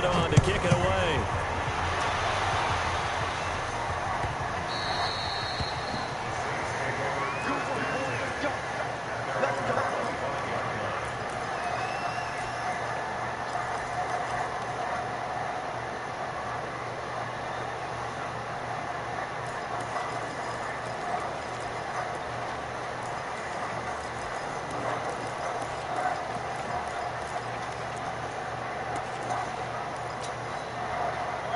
Elliott on to kick it away.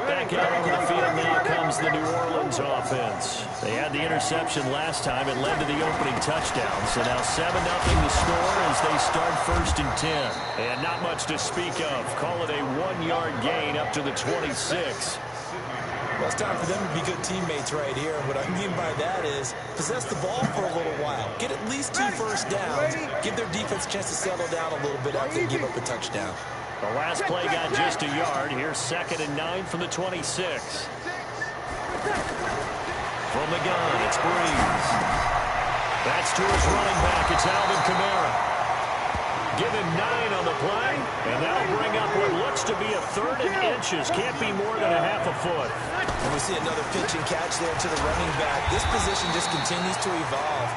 Back out over the field now comes the New Orleans offense. They had the interception last time. It led to the opening touchdown. So now 7-0 the score as they start 1st and 10. And not much to speak of. Call it a 1-yard gain up to the 26. Well, it's time for them to be good teammates right here. What I mean by that is possess the ball for a little while. Get at least 2 first downs. Give their defense a chance to settle down a little bit after they give up a touchdown. The last play got just a yard. Here's 2nd and 9 from the 26. From the gun, it's Breeze. That's to his running back. It's Alvin Kamara. Give him 9 on the play, and that'll bring up what looks to be a 3rd and inches. Can't be more than a half a foot. And we see another pitch and catch there to the running back. This position just continues to evolve.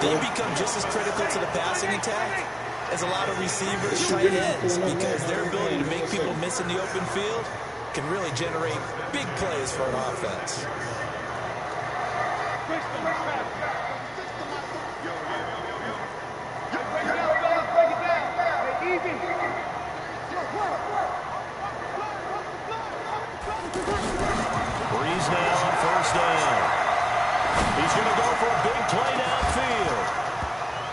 They become just as critical to the passing attack as a lot of receivers, tight ends, because their ability to make people miss in the open field can really generate big plays for an offense. Breeze now on 1st down. He's going to go for a big play downfield.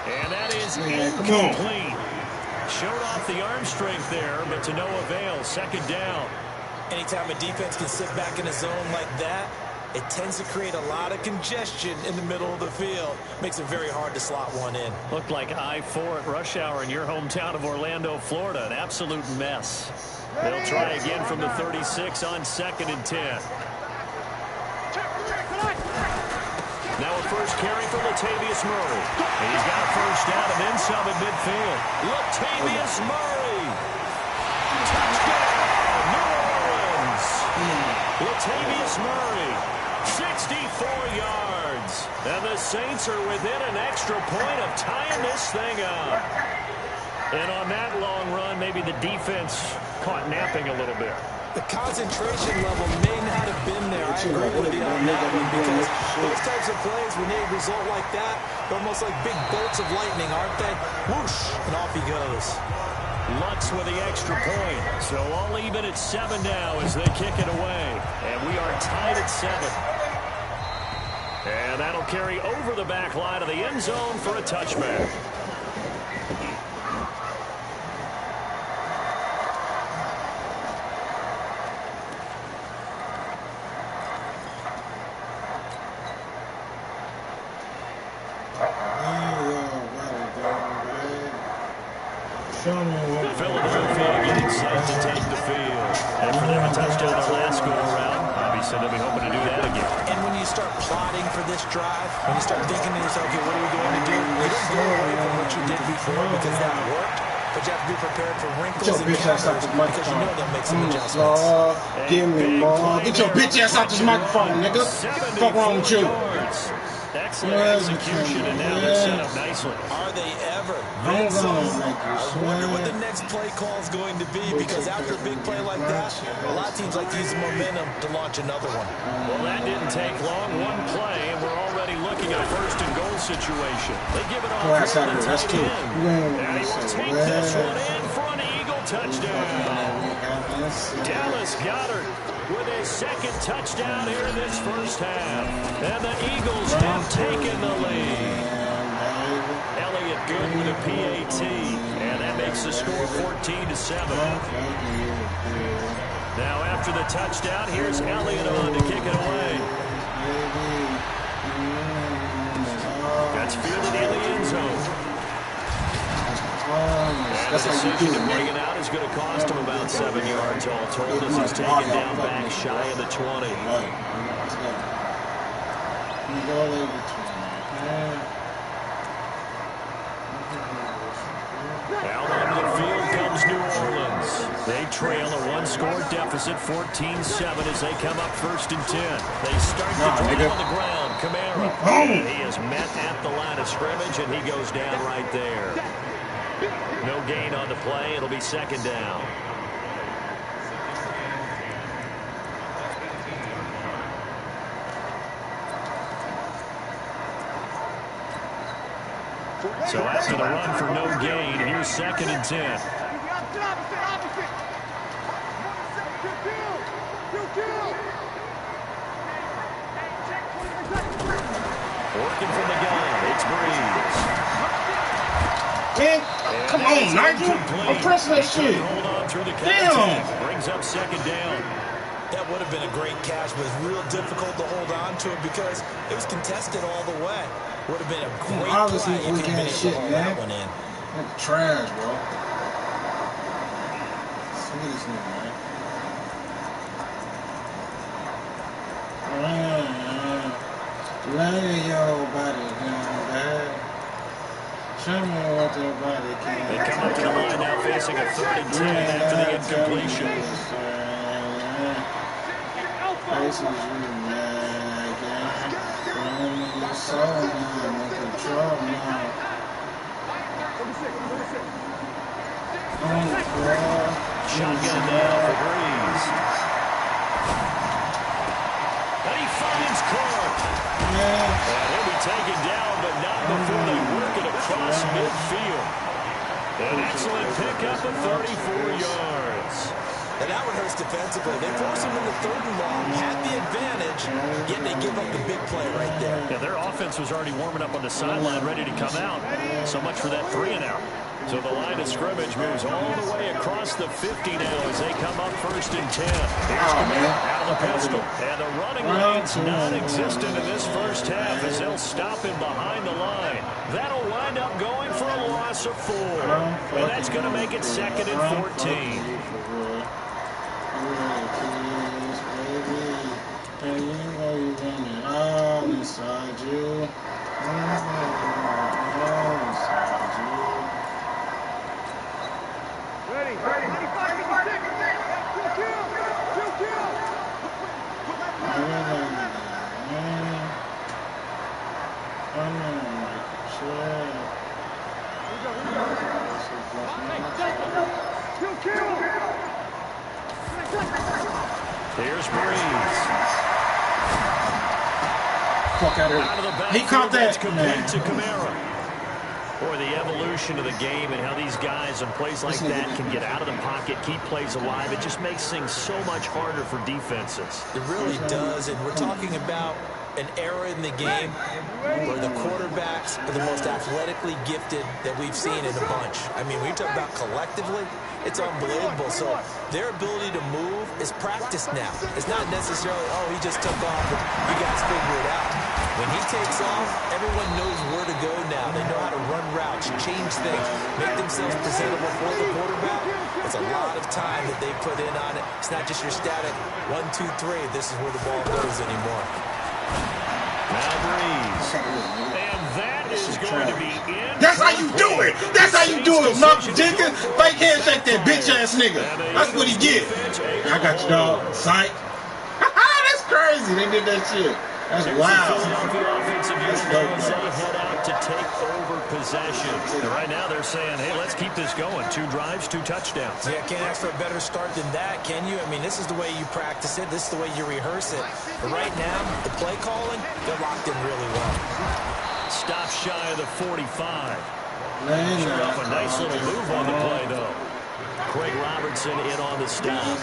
And that is incomplete. Showed off the arm strength there, but to no avail. 2nd down. Anytime a defense can sit back in a zone like that, it tends to create a lot of congestion in the middle of the field. Makes it very hard to slot one in. Looked like I-4 at rush hour in your hometown of Orlando, Florida. An absolute mess. They'll try again from the 36 on 2nd and 10. Now a first carry for Latavius Murray. And he's got a first down and then some at midfield. Latavius Murray. Touchdown, New Orleans. Latavius Murray, 64 yards. And the Saints are within an extra point of tying this thing up. And on that long run, maybe the defense caught napping a little bit. The concentration level may not have been there. I agree with you on that one, because those types of plays, when they result like that, they're almost like big bolts of lightning, aren't they? Whoosh, and off he goes. Lutz with the extra point. So all even at 7 now as they kick it away. And we are tied at 7. And that'll carry over the back line of the end zone for a touchback. Philadelphia getting set to take the field. And for them a touchdown their last go-around. Obviously, they'll be hoping to do that again. And when you start plotting for this drive, when you start thinking to yourself, okay, what are we going to do? You don't go away from what you did before because that worked. But you have to be prepared for wrinkles and counters because you know they'll make some adjustments. Give me more. Get your bitch ass out this microphone, nigga. Fuck wrong with you? Excellent execution, and now they're set up nicely. Are they ever? I wonder what the next play call is going to be, because after a big play like that, a lot of teams like to use the momentum to launch another one. Well, that didn't take long. One play, and we're already looking at a 1st and goal situation. They give it off to the tight end. And he will take this one in for an Eagle touchdown. Dallas Goedert with his 2nd touchdown here in this 1st half. And the Eagles have taken the lead. Elliott good with a PAT. And that makes the score 14-7. Now after the touchdown, here's Elliott on to kick it away. That's fielded in the end zone. And the decision to bring it out is going to cost him about 7 yards all told as he's taken down back shy of the 20. Out onto the field comes New Orleans. They trail a one-score deficit, 14-7, as they come up 1st and 10. They start the drive on the ground. Kamara. And he is met at the line of scrimmage, and he goes down right there. No gain on the play. It'll be 2nd down. So after the run for no gain, here's 2nd and 10. Working from the gun, it's Breeze. Man, come on, Nigel. I'm pressing that shit. Hold on through the Damn. Brings up 2nd down. That would have been a great catch, but it's real difficult to hold on to it because it was contested all the way. Would have been a great play if he'd been able to hold that one in. That's trash, bro. Look at this nigga, man. Lay your body down, man. Show me what your body can. They come up to the line now facing a 3rd and 10 after the incompletion. Faces you, man, again. Running your soul now, no control now. Shotgun now for Breeze. And he finds Clark. And he'll be taken down, but not before they work it across midfield. An excellent pickup of 34 yards. And that would hurt defensively. They force him into 3rd and long, had the advantage, yet they give up the big play right there. Yeah, their offense was already warming up on the sideline, ready to come out. So much for that 3-and-out. So the line of scrimmage moves all the way across the 50 now as they come up 1st and 10. Here's Kamara out of the pistol. And the running lane's non-existent in this first half as they'll stop him behind the line. That'll wind up going for a loss of 4. And that's going to make it 2nd and 14. Inside you. Ready. Here's Breeze. Fuck out of here. He caught that. Complete to Kamara. Boy, the evolution of the game and how these guys on plays like that can get out of the pocket, keep plays alive, it just makes things so much harder for defenses. It really does, and we're talking about an era in the game where the quarterbacks are the most athletically gifted that we've seen in a bunch. I mean, when you talk about collectively, it's unbelievable. So their ability to move is practiced now. It's not necessarily, oh, he just took off and you guys figure it out. When he takes off, everyone knows where to go now. They know how to run routes, change things, make themselves presentable for the quarterback. It's a lot of time that they put in on it. It's not just your static 1, 2, 3. This is where the ball goes anymore. Now Breeze. And that is going to be in. That's how you do it. That's how you do it, Mcginnis. Fake handshake that bitch ass nigga. That's what he get. I got you, dog. Psych. That's crazy. They did that shit. That's wild. That's dope. They head out to take over possession. And right now they're saying, hey, let's keep this going. 2 drives, 2 touchdowns. Yeah, can't ask for a better start than that, can you? I mean, this is the way you practice it. This is the way you rehearse it. But right now, the play calling, they're locked in really well. Stop shy of the 45. Man, Off a nice little move on the play, though. Craig Robertson in on the stop.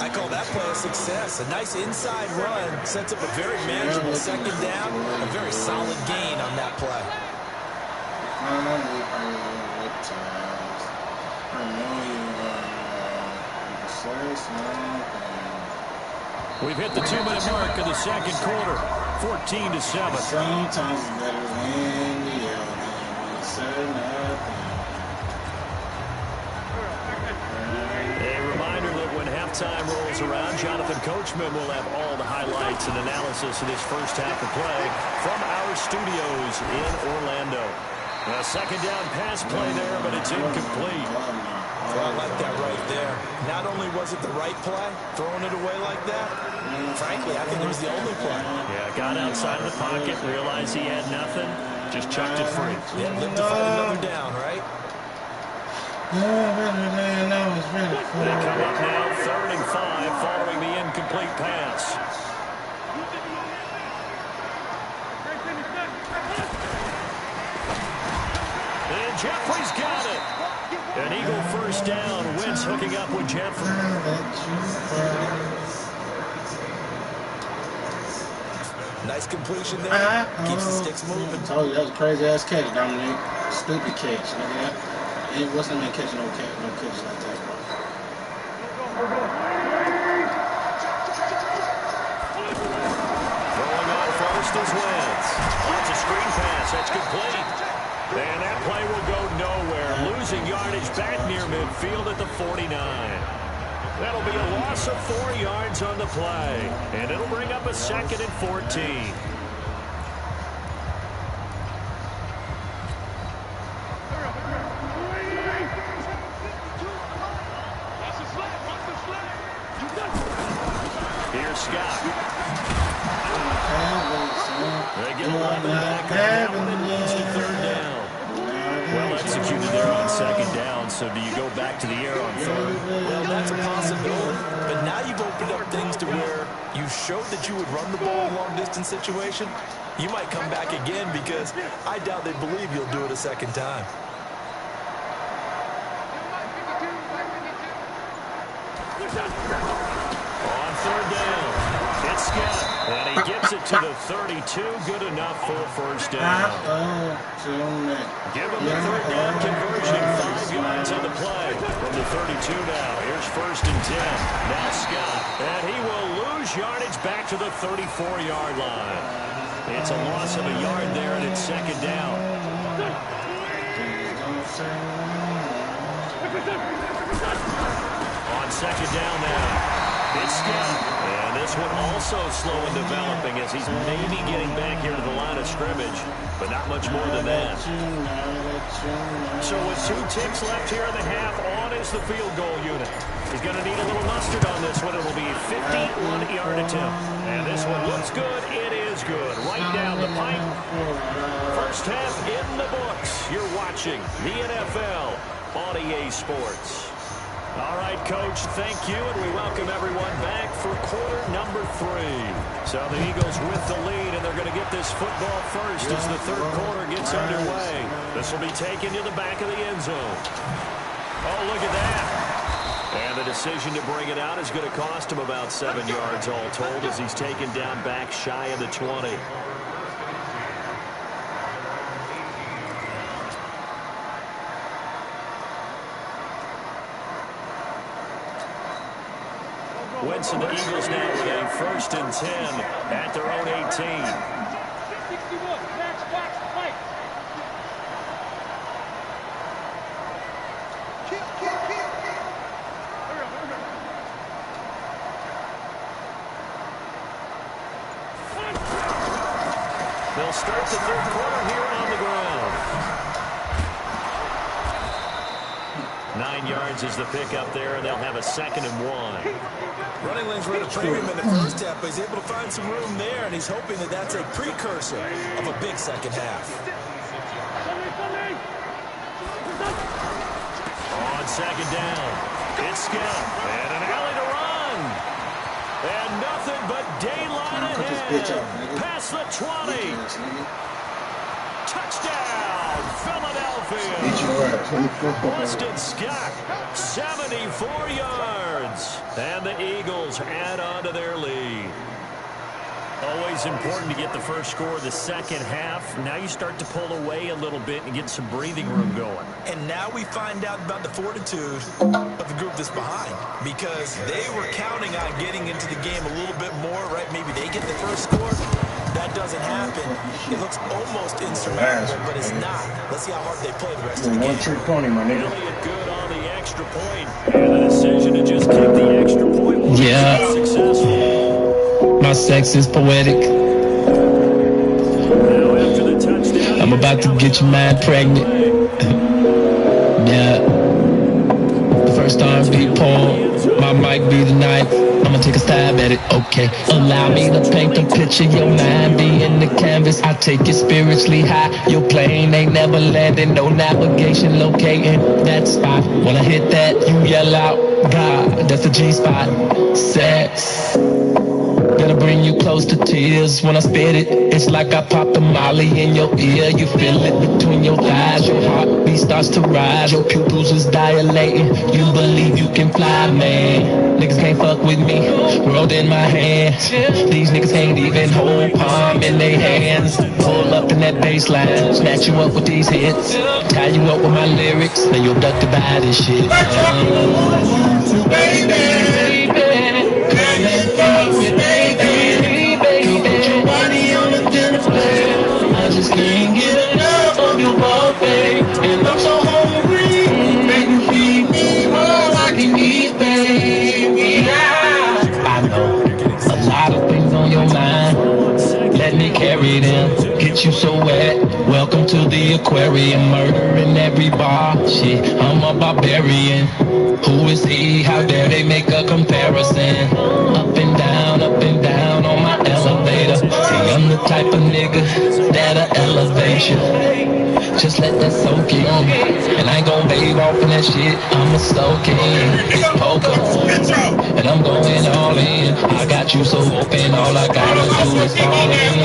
I call that play a success. A nice inside run sets up a very manageable 2nd down. A very solid gain on that play. We've hit the 2-minute mark of the 2nd quarter. 14-7. Sometimes it's better when you yell than you say nothing. A reminder that when halftime rolls around, Jonathan Coachman will have all the highlights and analysis of this first half of play from our studios in Orlando. A 2nd down pass play there, but it's incomplete. Well, I like that right there. Not only was it the right play, throwing it away like that, frankly, I think it was the only play. Yeah, got outside of the pocket, realized he had nothing, just chucked it free. Yeah, live to fight another down, right? They come up now, 3rd and 5, following the incomplete pass. And Jeffrey's got it. An Eagle first down. Wentz hooking up with Jeffrey. Nice completion there. Keeps the sticks moving. I told you, that was a crazy-ass catch, Dominic. Stupid catch, nigga. He wasn't even catching no catches like that, bro. Throwing on first is Wentz. That's a screen pass. That's complete. And that play will go nowhere. Losing yardage back near midfield at the 49. That'll be a loss of 4 yards on the play. And it'll bring up a 2nd and 14. Here's Scott. They get 11 back on that one. It leads to 3rd down. Well executed there on 2nd down, so do you go back to the air on 3rd? Well, that's a possibility. But now you've opened up things to where you showed that you would run the ball in a long-distance situation. You might come back again because I doubt they believe you'll do it a 2nd time. On 3rd down, it's Scott. And he gets it to the 32. Good enough for a first down. Give him the 3rd down conversion. 5 yards on the play. From the 32 now. Here's 1st and 10. Now Scott. And he will lose yardage back to the 34-yard line. It's a loss of a yard there, and it's 2nd down. On 2nd down now. It's Scott. And this one also slow in developing as he's maybe getting back here to the line of scrimmage, but not much more than that. So with 2 ticks left here in the half, on is the field goal unit. He's going to need a little mustard on this one. It'll be a 51-yard attempt. And this one looks good. It is good. Right down the pipe. First half in the books. You're watching the NFL on EA Sports. All right, Coach, thank you, and we welcome everyone back for quarter number 3. So the Eagles with the lead, and they're going to get this football first as the 3rd quarter gets underway. This will be taken to the back of the end zone. Oh, look at that. And the decision to bring it out is going to cost him about 7 yards all told as he's taken down back shy of the 20. Wentz and the Eagles now with a 1st and 10 at their own 18. They'll start the 3rd quarter here on the ground. 9 yards is the pickup there, and they'll have a 2nd and 1. Running lanes were at a premium in the first half, but he's able to find some room there, and he's hoping that that's a precursor of a big 2nd half. On 2nd down, it's Scott, and an alley to run. And nothing but daylight ahead. Past the 20. Touchdown, Philadelphia. Boston Scott, 74 yards. And the Eagles add on to their lead. Always important to get the first score of the 2nd half. Now you start to pull away a little bit and get some breathing room going. And now we find out about the fortitude of the group that's behind, because they were counting on getting into the game a little bit more, right? Maybe they get the first score. That doesn't happen. It looks almost insurmountable, but it's not. Let's see how hard they play the rest of the game. One-trick pony, my nigga. Elliott good on the extra point. And the decision to just kick the extra point was successful. My sex is poetic. Now after the touchdown, I'm about to get your mind pregnant. Yeah. First R&B poem, my mic be the knife. I'ma take a stab at it, okay. Allow me to paint the picture, your mind be in the canvas. I take it spiritually high. Your plane ain't never landing, no navigation locating that spot. When I hit that, you yell out, God, that's the G-spot. Sex. Gonna bring you close to tears when I spit it. It's like I popped a molly in your ear. You feel it between your thighs. Your heartbeat starts to rise. Your pupils is dilating. You believe you can fly, man. Niggas can't fuck with me. World in my hands. These niggas can't even hold palm in their hands. Pull up in that baseline. Snatch you up with these hits. Tie you up with my lyrics. Then you're abducted by this shit. Baby, come and fuck me, baby. Put your body on the dinner plate. I just can't get enough of your buffet. And I'm so hungry. Baby, feed me all I can eat, baby. I know a lot of things on your mind. Let me carry them. Get you so wet. Welcome to the aquarium. Murder in every bar. Shit, I'm a barbarian. Who is he? How dare they make a comparison? Up and down on my elevator. See, I'm the type of nigga that'll elevate you. Just let that soak in. And I ain't gon' wave off in that shit. I'ma soak in. It's poker. And I'm going all in. I got you so open. All I gotta do is fall in.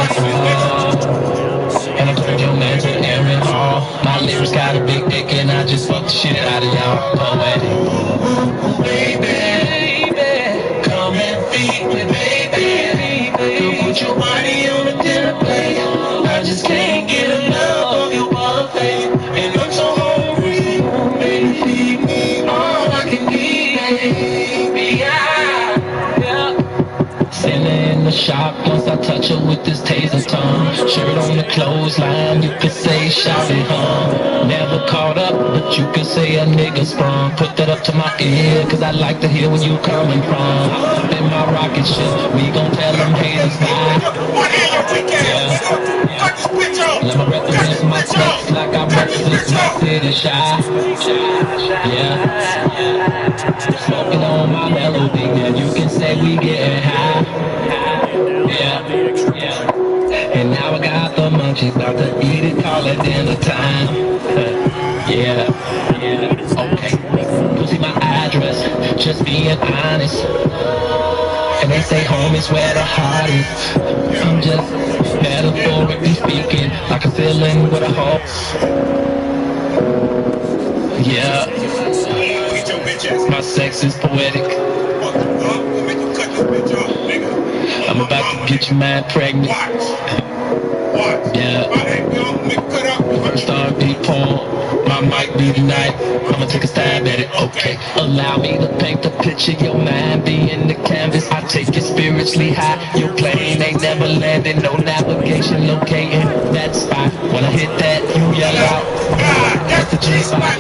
And I told your man to Aaron Hall. My lyrics got a big dick and I just fuck the shit out of y'all. Poetic. Baby, come and feed me, baby. Girl, put your body on the dinner plate. I just can't get enough of your buffet. And I'm so hungry, baby, feed me all I can eat, baby. Sinner in the shop once I touch her with this taser tongue. Shirt on the clothesline, you could say shout it, huh? Never caught up, but you could say a nigga sprung. Put that up to my ear, cause I like to hear where you coming from. Up in my rocket ship, we gon' tell them haters bye. Let me represent my text like I represent my city shy. Yeah. Smoking on my melody, and you can say we getting high. Yeah. And now I got the munchies, about to eat it, call it dinner time. Yeah. Okay. Pussy my address, just being honest. And they say home is where the heart is. I'm just metaphorically speaking, like a feeling with a hope. Yeah. My sex is poetic. I'm about to get your mind pregnant. Yeah. First R&B poem, my mic be the knife. I'ma take a stab at it, okay. Allow me to paint the picture, your mind be in the canvas. I take it spiritually high. Your plane ain't never landing, no navigation locating that spot. When I hit that, you yell out. That's the G-spot.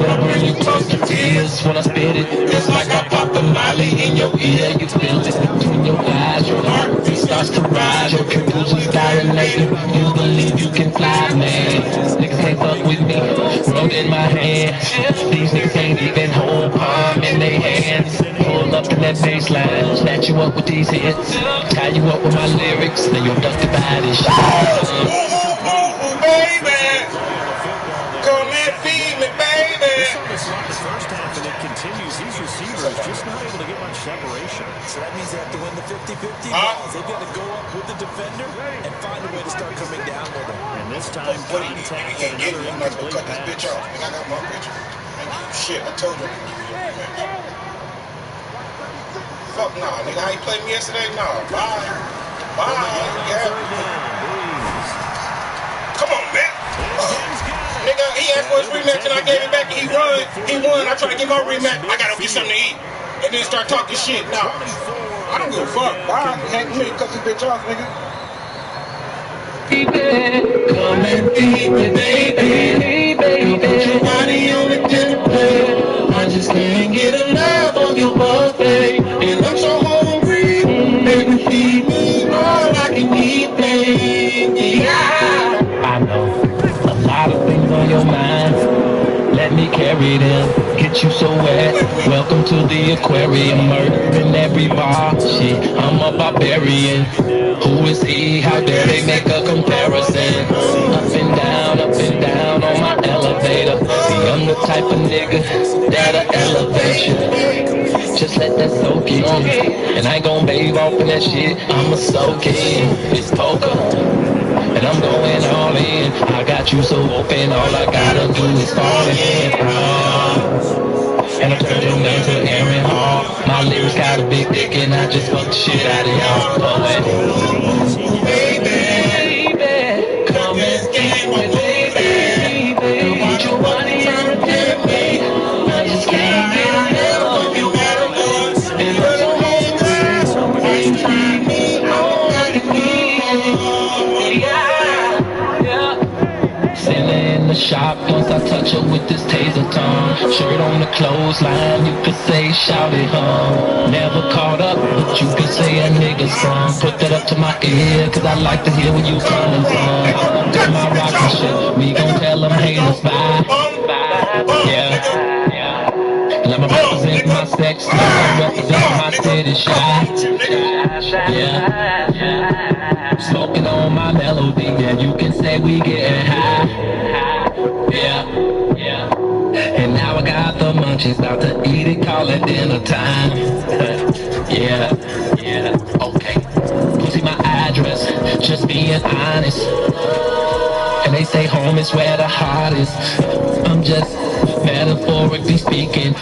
Gonna bring you close to tears when I spit it. It's like I pop a molly in your ear. You feel it between your eyes. Your heartbeat starts to rise. Your pupils is dilating. You believe you can fly, man. Niggas can't fuck with me. World in my hands. These niggas can't even hold palm in their hands. Pull up in that baseline. Snatch you up with these hits. Tie you up with my lyrics. Then you're abducted by this shit. Baby, come and feed me, baby. The first half and it continues. These receivers just not able to get much separation. So that means they have to win the 50-50 balls. They've got to go up with the defender and find a way to start coming down with him. And this time, contact and another incomplete cut this bitch off. I got my picture. Shit, I told you. Fuck nah, nigga. How you played me yesterday? Nah, bye. Yeah. Come on, man. Nigga, he asked for his rematch and I gave it back and he won. I tried to get my rematch. I gotta get something to eat. And then start talking shit. Nah, I don't give a fuck. Bye. Let me cut this bitch off, nigga. Come and feed me, baby. Put your body on the dinner plate. I just can't get enough of your buffet. And I'm so hungry, baby, feed me all I can eat, baby. I know a lot of things on your mind. Let me carry breathe in, get you so wet. Welcome to the aquarium, murdering every bar. Shit, I'm a barbarian. Who is he? How dare they make a comparison? Up and down on my elevator. See, I'm the type of nigga that'll elevate you. Just let that soak in. And I ain't gon' bathe off in that shit, I'ma soak in. It's poker, and I'm going all in. I got you so open, all I gotta do is fall in. And I turned your man to Aaron Hall. My lyrics got a big dick and I just fuck the shit out of y'all. Poet. Baby, come and get me, baby. Put your body on the therapy. I just can't get enough of you, and I'm so hungry. You feed me all I can eat. Yeah. Sailor in the shop once I touch her with this taser tongue. Shirt on the clothesline, you could say shout it hung. Never caught up, but you could say a nigga song. Put that up to my ear, cause I like to hear where you coming from. Got my rockin' shit, we gon' tell them haters bye. Yeah. And I'm representing my sex, I'm representing my city shy. Yeah. Smoking on my melody, yeah, you can say we getting high. Yeah. And now I got the munchies, about to eat it, call it dinner time. Yeah. Okay. Pussy my address, just being honest. And they say home is where the heart is. I'm just metaphorically speaking.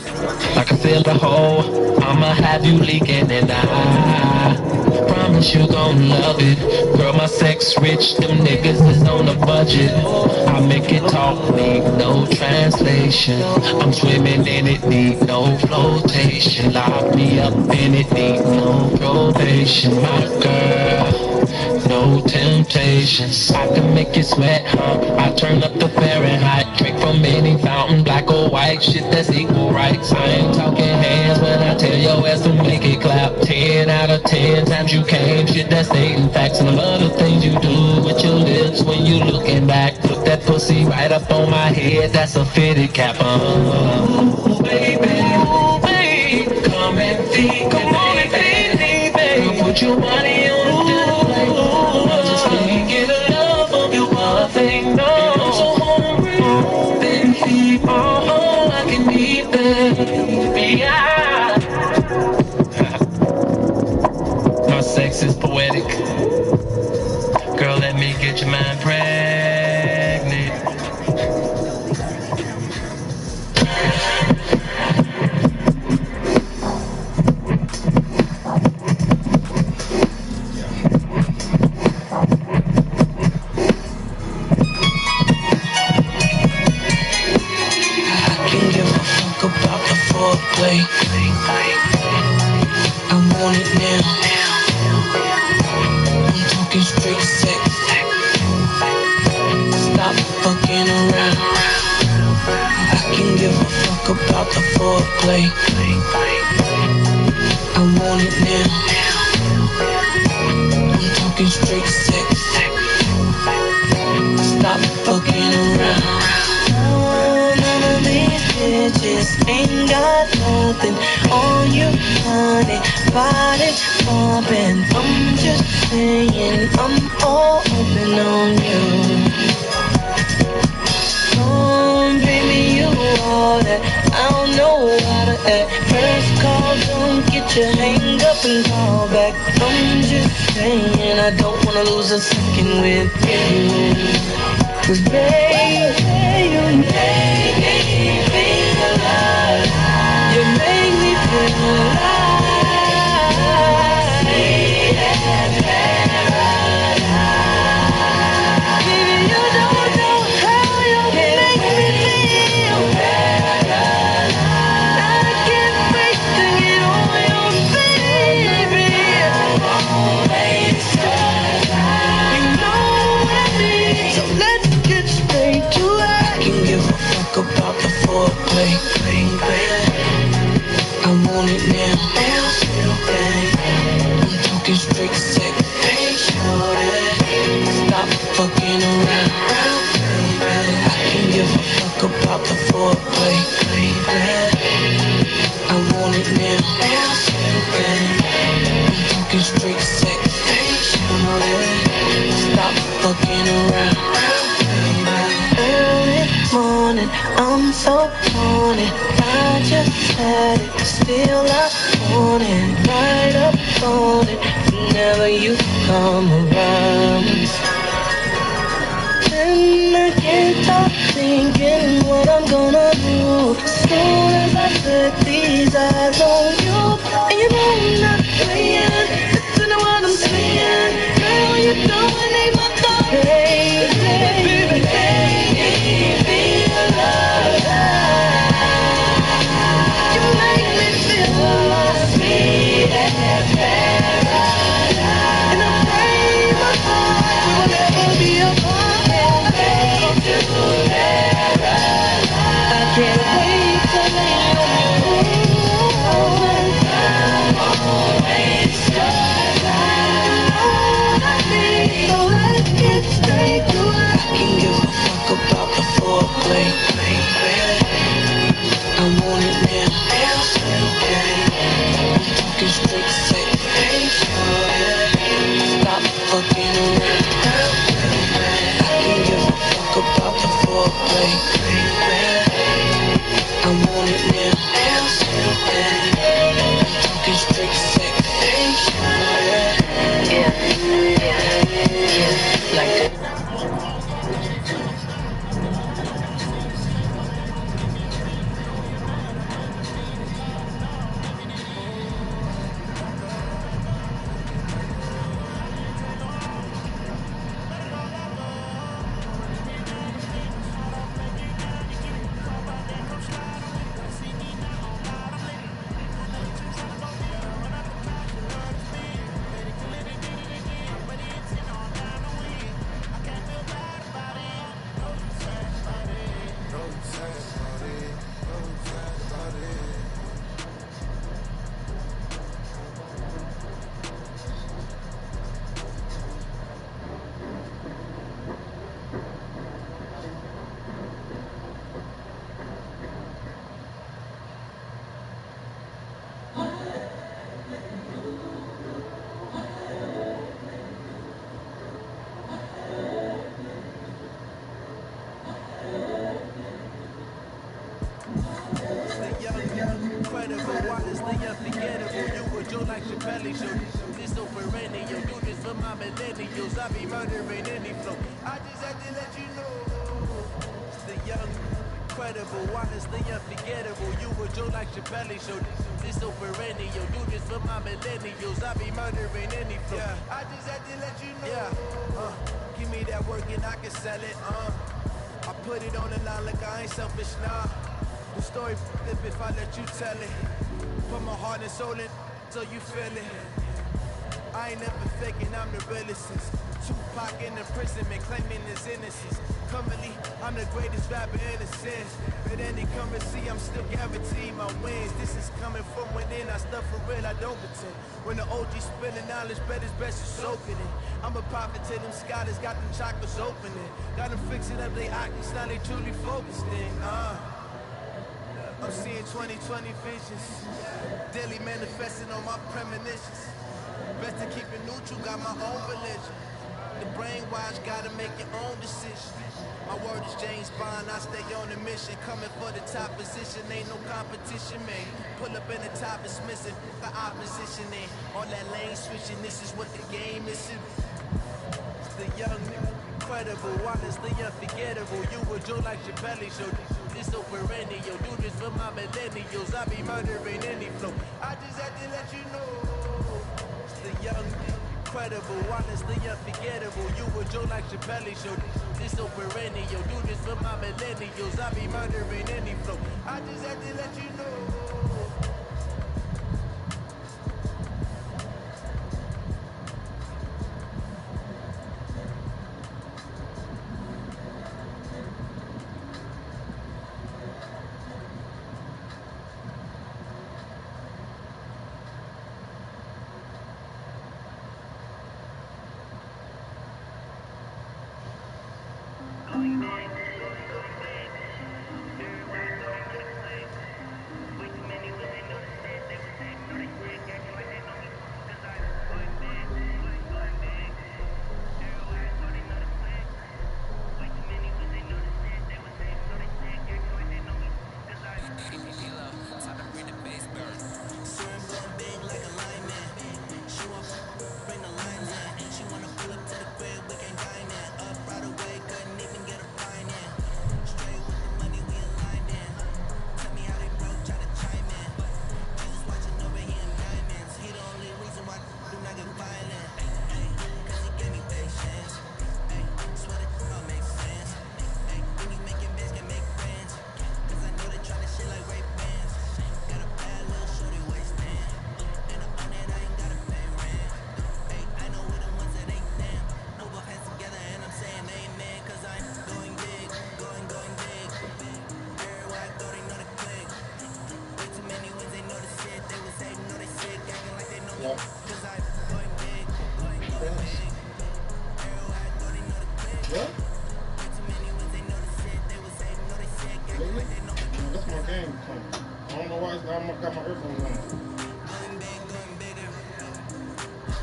Like I filled a hole, I'ma have you leaking. And I promise you gon' love it. Girl, my sex rich, them niggas is on a budget. I make it talk, need no translation. I'm swimming in it, need no flotation. Lock me up in it, need no probation. My girl, no temptations. I can make you sweat, I turn up the Fahrenheit. Drink from any fountain, black or white. Shit, that's equal rights. I ain't talking hands when I tell your ass to make it clap. 10 out of 10 times you came. Shit, that's stating facts. And a lot of things you do with your lips when you looking back. Put that pussy right up on my head, that's a fitted cap. Ooh, baby, come and feed, come on and feed me, baby. Put your body on the display. I just can't get enough of you, nothing, no. I'm so hungry, baby, feed me all I can eat, baby. My sex is poetic. Girl, let me get your mind pregnant. About the foreplay, I want it now. I'm talking straight sex. Stop fucking around. I can give a fuck about the foreplay. I want it now. I'm talking straight sex. Stop fucking around. Bitches ain't got nothing on you, honey. Body pumping. I'm just saying I'm all open on you. Don't bring me you all that I don't know how to act. First call, don't get your hang up and call back. I'm just saying I don't wanna lose a second with you. 'Cause baby, you make me feel alive. You make me feel alive. Sweet as paradise. Baby, you don't know how you make me feel paradise. I can't wait to get on your baby. Always starlight. You know what I mean. So let's get straight to it. I can give a fuck about the foreplay, baby. I want it now. I'm talking straight sex. Stop fucking around, baby. I can give a fuck about the foreplay. still I want it, right up on it, whenever you come around. And I can't stop thinking what I'm gonna do as soon as I set these eyes on you. And you know I'm not playing, listen to what I'm saying. Girl, you don't make my thoughts crazy. Baby, make me feel alive. You make me feel sweet and paradise. And I pray my heart will never be apart. I can't wait to lay on you. Time waste your time. You know what I need, so let's get straight to it. I can give a fuck about the foreplay, I want it now. I'm talking straight sex. Stop fucking around. I can give a fuck about the foreplay. I want it now. I'm talking straight sex. Yeah, like that. So you feel it. I ain't never faking, I'm the realest since Tupac in imprisonment, claiming his innocence. Currently, I'm the greatest rapper in a sense. But any currency, I'm still guaranteed my wins. This is coming from within, I stuff for real, I don't pretend. When the OG spilling knowledge, bet it's best to soak in it. I'm a prophet to them scholars, got them chakras opening. Got them fixing up they octaves, now they truly focused in. I'm seeing 2020 visions, daily manifesting on my premonitions. Best to keep it neutral, got my own religion. The brainwash, gotta make your own decision. My word is James Bond, I stay on a mission. Coming for the top position, ain't no competition, man. Pull up in the top, it's missing, the opposition ain't. All that lane switching, this is what the game is. It's the young, incredible, honestly unforgettable. You were Joe like Chappelle, show this so perennial. Do this for my millennials, I be murdering any flow. I just had to let you know. It's the young, incredible, honestly unforgettable. You were Joe like Chappelle, show this so perennial. Do this for my millennials, I be murdering any flow. I just had to let you know.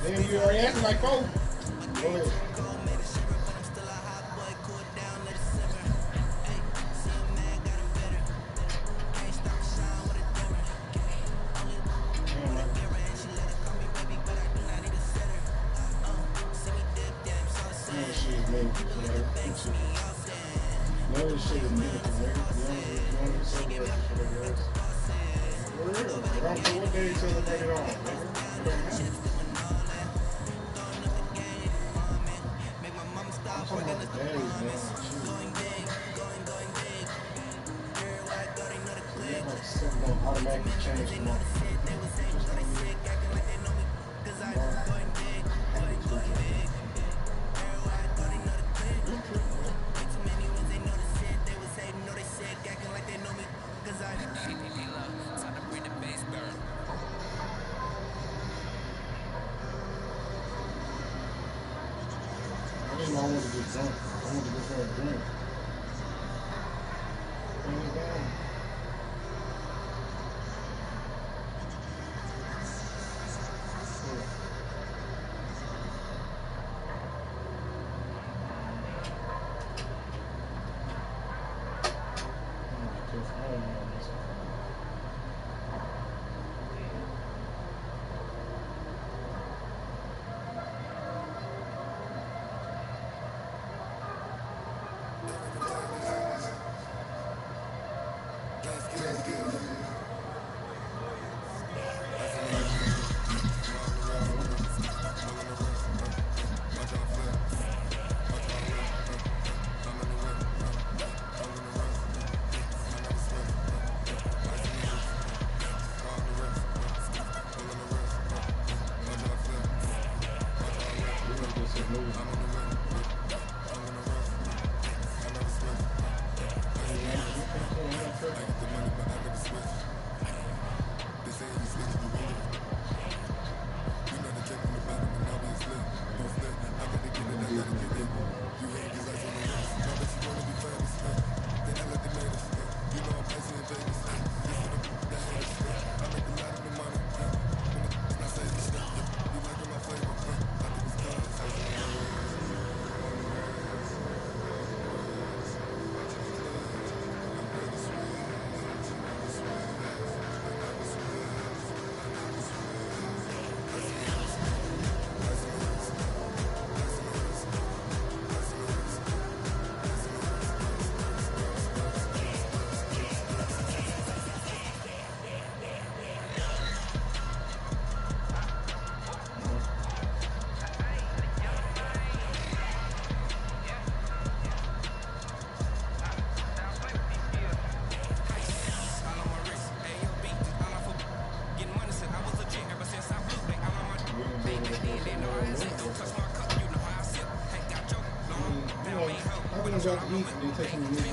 Damn, you already acting like four. Go ahead. No shit is meaningful, nigga. You don't celebrate this for the girls. For real. I don't care what day you celebrate it on, nigga. It don't matter. I'm talking about the days, man. Yeah, like something gonna automatically change tomorrow. I didn't know I wanted to get drunk. I wanted to go for a drink. Hands down. Go out to eat and they take some music.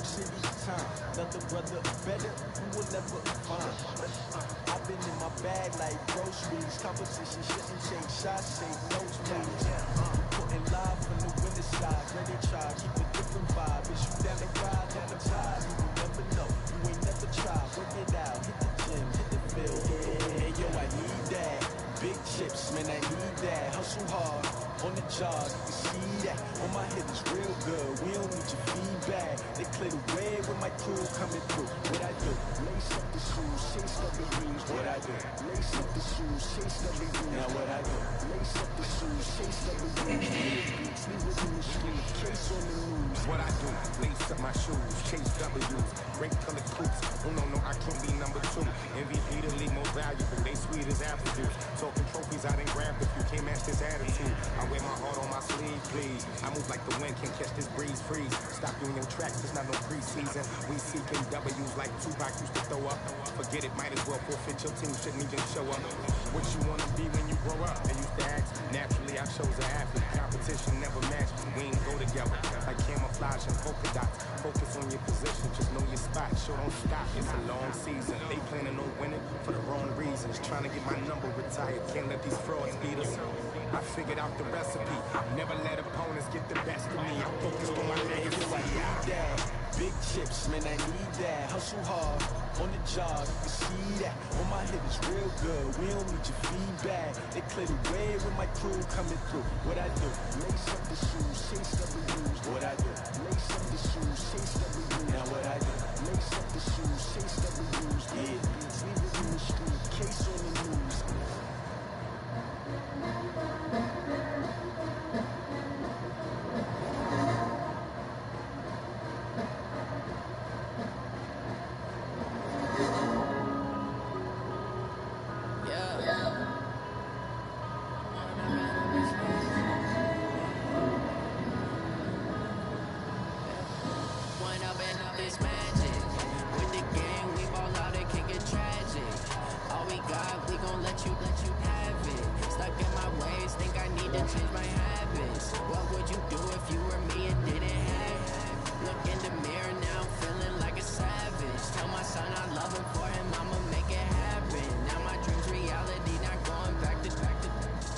City time. Another brother better, you will never find. I've been in my bag like groceries. Competition shouldn't take shots, take notes, please. Putting live from the winning side. Ready try, keep a different vibe. Is you down the ride, never try. You will never know, you ain't never tried. Work it out, hit the gym, hit the field. Hey yo, I need that. Big chips, man, I need that. Hustle hard, on the job, you can see that. On my hit is real good, we don't need your feedback. They clear the way with my crew coming through. What I do? Lace up the shoes, chase up the rings. What I do? Lace up the shoes, chase up the rings. Now what I do? Lace up the shoes, chase up the rings. Beats, leave it in the street, case on the news. What I do? Lace up my shoes, chase W's, great colored coops. Oh no, I can't be number 2. MVP the league most valuable, they sweet as apple juice. Talking trophies I didn't grab if you can't match this attitude. I wear my heart on my sleeve, please. I move like the wind, can't catch this breeze, freeze. Stop doing your tracks, it's not no preseason. We seeking W's like Tupac used to throw up. Forget it, might as well forfeit, your team shouldn't even show up. What you wanna be when you grow up? They used to ask, naturally I chose an athlete. Competition never matched, we ain't go together. Like camouflage and polka dots. Focus on your position, just know your spot. Show don't stop, it's a long season. They planning on winning for the wrong reasons. Trying to get my number retired, can't let these frauds beat us. I figured out the recipe, never let opponents get the best of me. I'm focused on my legacy. I need that. Big chips, man, I need that. Hustle hard, on the job, you can see that. On my hit is real good, we don't need your feedback. They clear the way with my crew coming through. What I do? Lace up the shoes, chase W's. What I do? Lace up the shoes, chase W's. Now what I do? Lace up the shoes, chase W's. Yeah, beats, leave it in the street, case on the news. This magic with the gang, we ball out, it can get tragic. All we got, we gon' let you have it. Stuck in my ways, think I need to change my habits. What would you do if you were me and didn't have it? Look in the mirror now, feeling like a savage. Tell my son I love him, for him I'ma make it happen. Now my dreams reality, not going back to.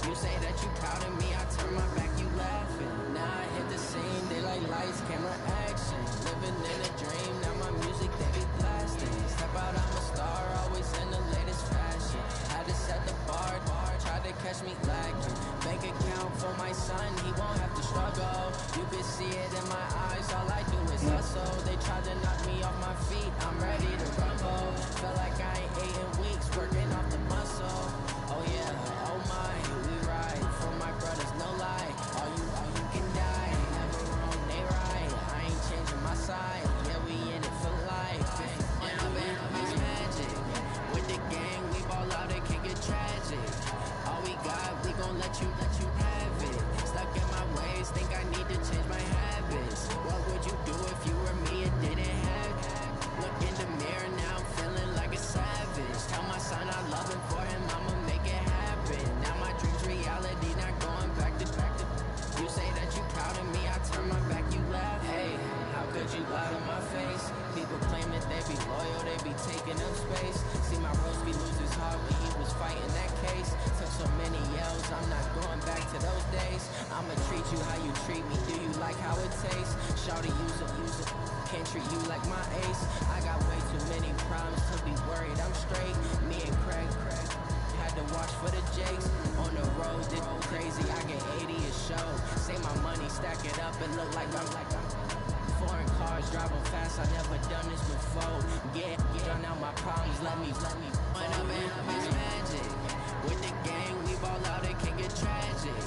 You say that you proud of me, I turn my back, you laughing. Now I hit the scene, they like lights, camera, action. Living in a dream, now my music, they be blasting. Step out, I'm a star, always in the latest fashion. Had to set the bar, tried to catch me lacking. Bank account for my son, he won't have to struggle. You can see it in my eyes, all I do is hustle. They tried to knock me off my feet, I'm ready to rumble. Feel like I ain't ate in weeks, working off the muscle. Oh yeah, oh my, we ride for my brothers, no lie. All you can die, never wrong, they right. I ain't changing my side, yeah, we in it for life. And I've been this magic with the gang, we ball out, it can get tragic. All we got, we gon' let you have it. Stuck in my ways, think I need to change my habits. What would you do if you were me and didn't have it? Look in the mirror now, feeling like a savage. Tell my son I love him, for him I'ma make it happen. Now my dreams reality, not going back to. You say that you proud of me, I turn my back, you laugh. Hey, how could you lie to my face? People claim that they be loyal, they be taking up space. See my Roseby lose his heart when he was fighting that case. Took so many yells, I'm not going back to those days. I'ma treat you how you treat me, do you like how it tastes? Shawty, use it, can't treat you like my ace. I got way too many problems to be worried, I'm straight. Me and Craig had to watch for the Jakes. On the road, did crazy, I get 80 a show. Say my money, stack it up and look like I'm foreign cars, driving fast, I never done this before. Get done out my problems, let me When I'm in this magic with the gang, we ball out, it can get tragic.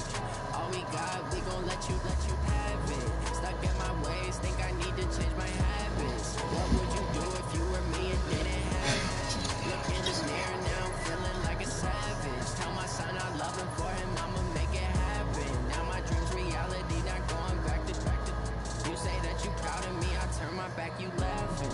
All we got, we gon' let you have it. Stuck in my ways, think I need to change my habits. What would you do if you were me and didn't have it? Look in the mirror now, feeling like a savage. Tell my son I love him, for him I'ma make it happen. Now my dreams reality, not going back to. You say that you proud of me, I turn my back, you laughing.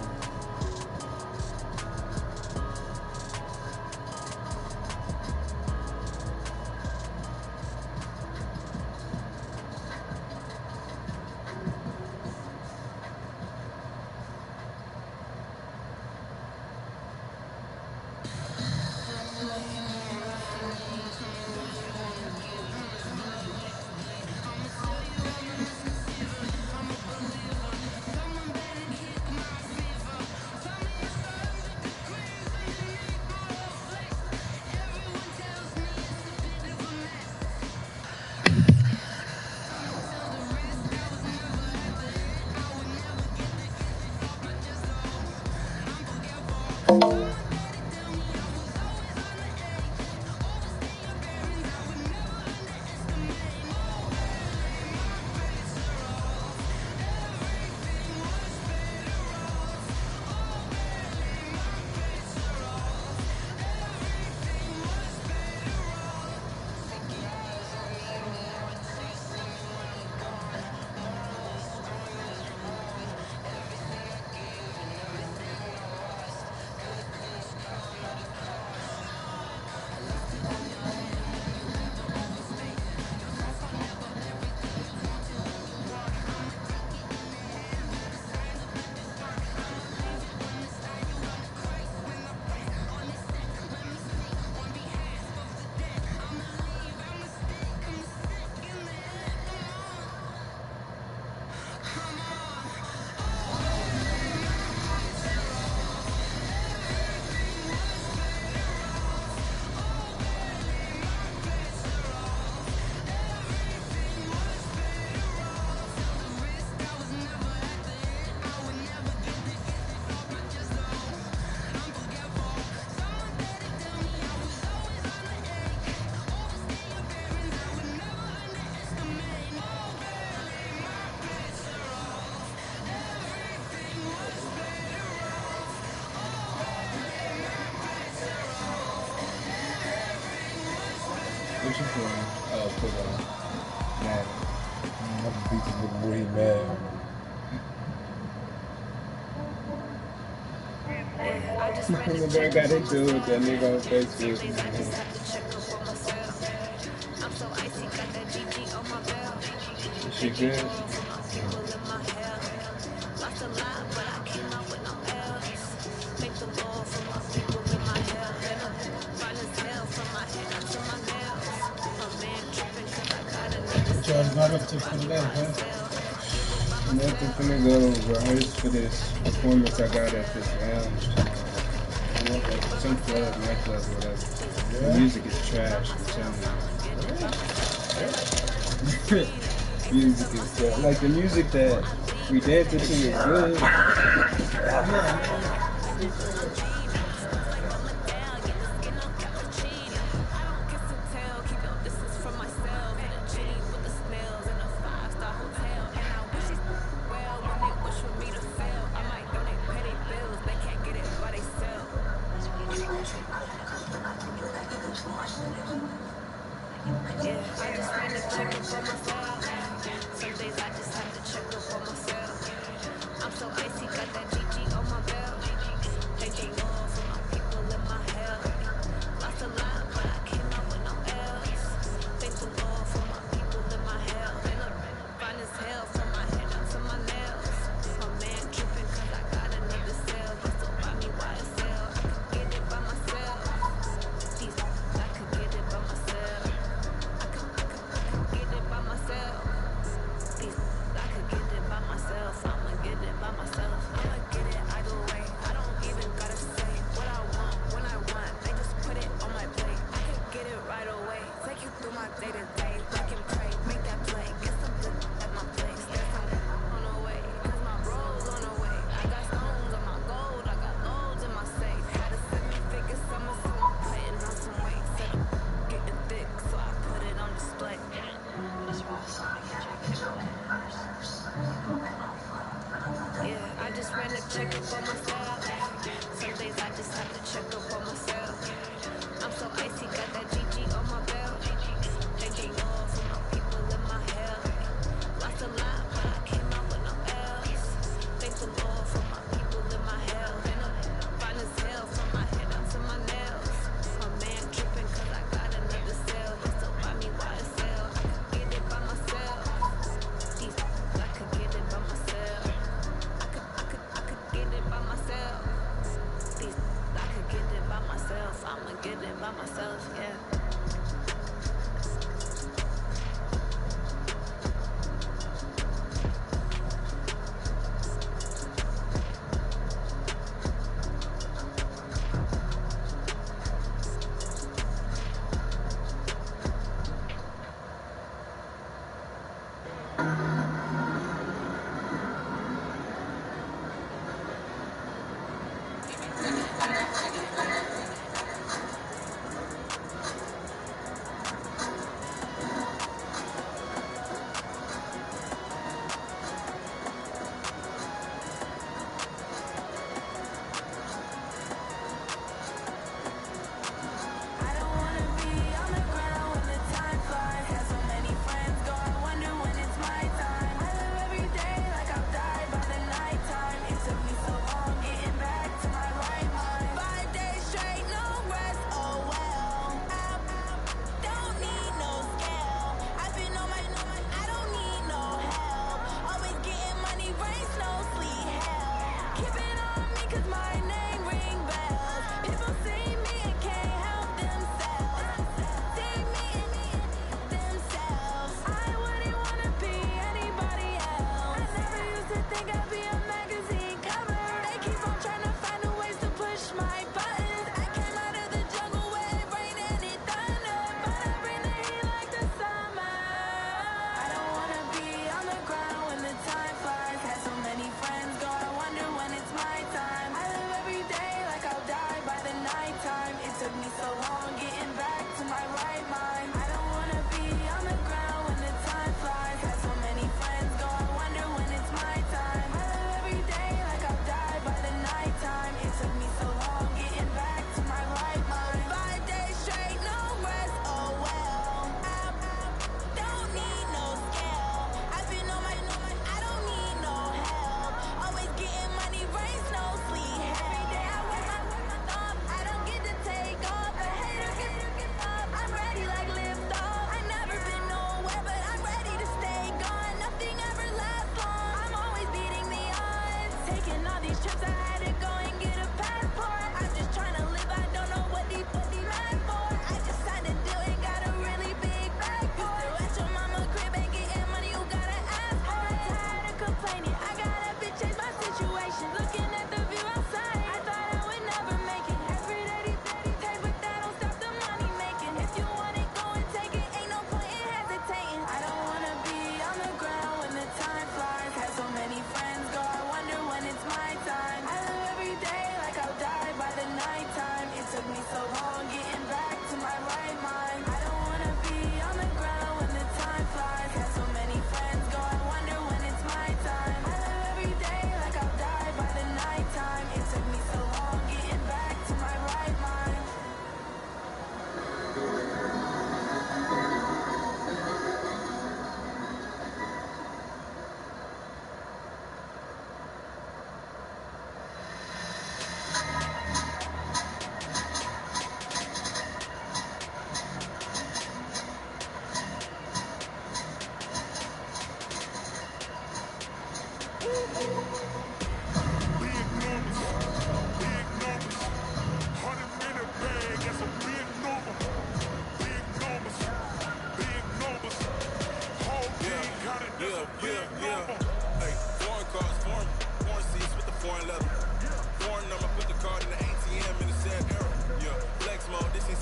What you playing? Oh, football. Man. I'm gonna beat the nigga boy, he mad. The boy got into it with that nigga on Facebook. She good? What y'all got up to for today, man? Nothing finna go rehearse for this performance I got at this lounge tomorrow. Some club, nightclub, whatever. The music is trash, I'm telling you. Music is trash. Like the music that we dancing to is good.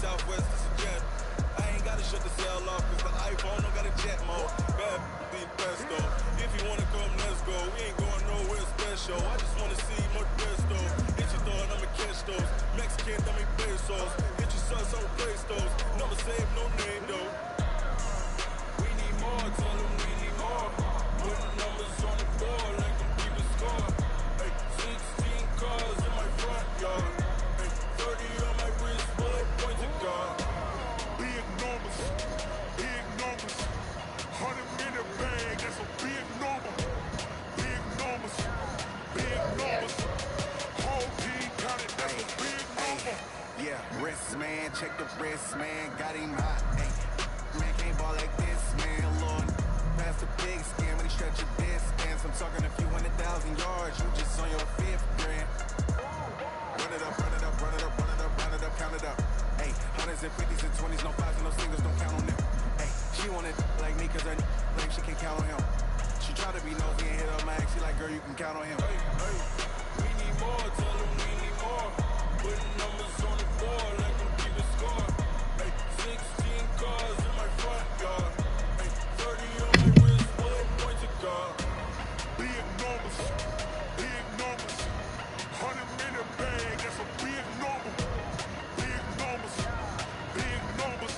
Southwest is a jet. I ain't gotta shut the cell off cause the iPhone don't got a jet mode. Bad be best though. If you wanna come, let's go. We ain't going nowhere special. I just wanna see more pesto. Hit your thought, I'ma catch those. Mexican, dummy pesos. Hit your sus, I'ma place those. Never save no name though. We need more, tell them we need more. Putting numbers on the board like them people score. Hey, 16 cars in my front yard. Hey, 30 on my wrist, bullet points to God. Big numbers, big numbers. 100-minute bag, that's a big number. Big numbers, big numbers. Whole team counted, that's a big number. Yeah, wrist man, check the wrist man, got him hot. Hey, man can't ball like this, man. Lord, pass the big skin when he stretch your distance. I'm talking a few 100,000 yards, you just on your 5th grand. Run it up, run it up, run it up, run it up, run it up, count it up. Hey, 100s and 50s and 20s, no 5s and no singles, don't count on them. Hey, she want it like me cause her like she can count on him. She try to be nosy and hit up my ex, she like, girl, you can count on him. Hey, hey, we need more, tell them we need more. Putting numbers on the board like them people score. Hey, 16 cars in my front yard. Hey, 30 on my wrist, bullet points to God. Big numbers, big numbers. 100-minute bag, that's a big number. Big numbers, big numbers.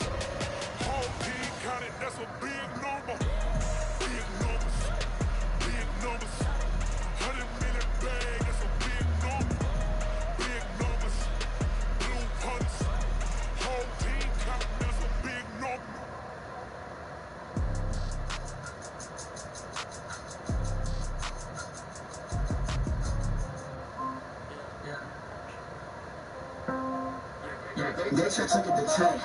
Whole team counted, that's a big number. Big numbers, big numbers. 100-minute bag, that's a big number. Big numbers, blue punts. Whole team counted, that's a big number. They should take it to 10.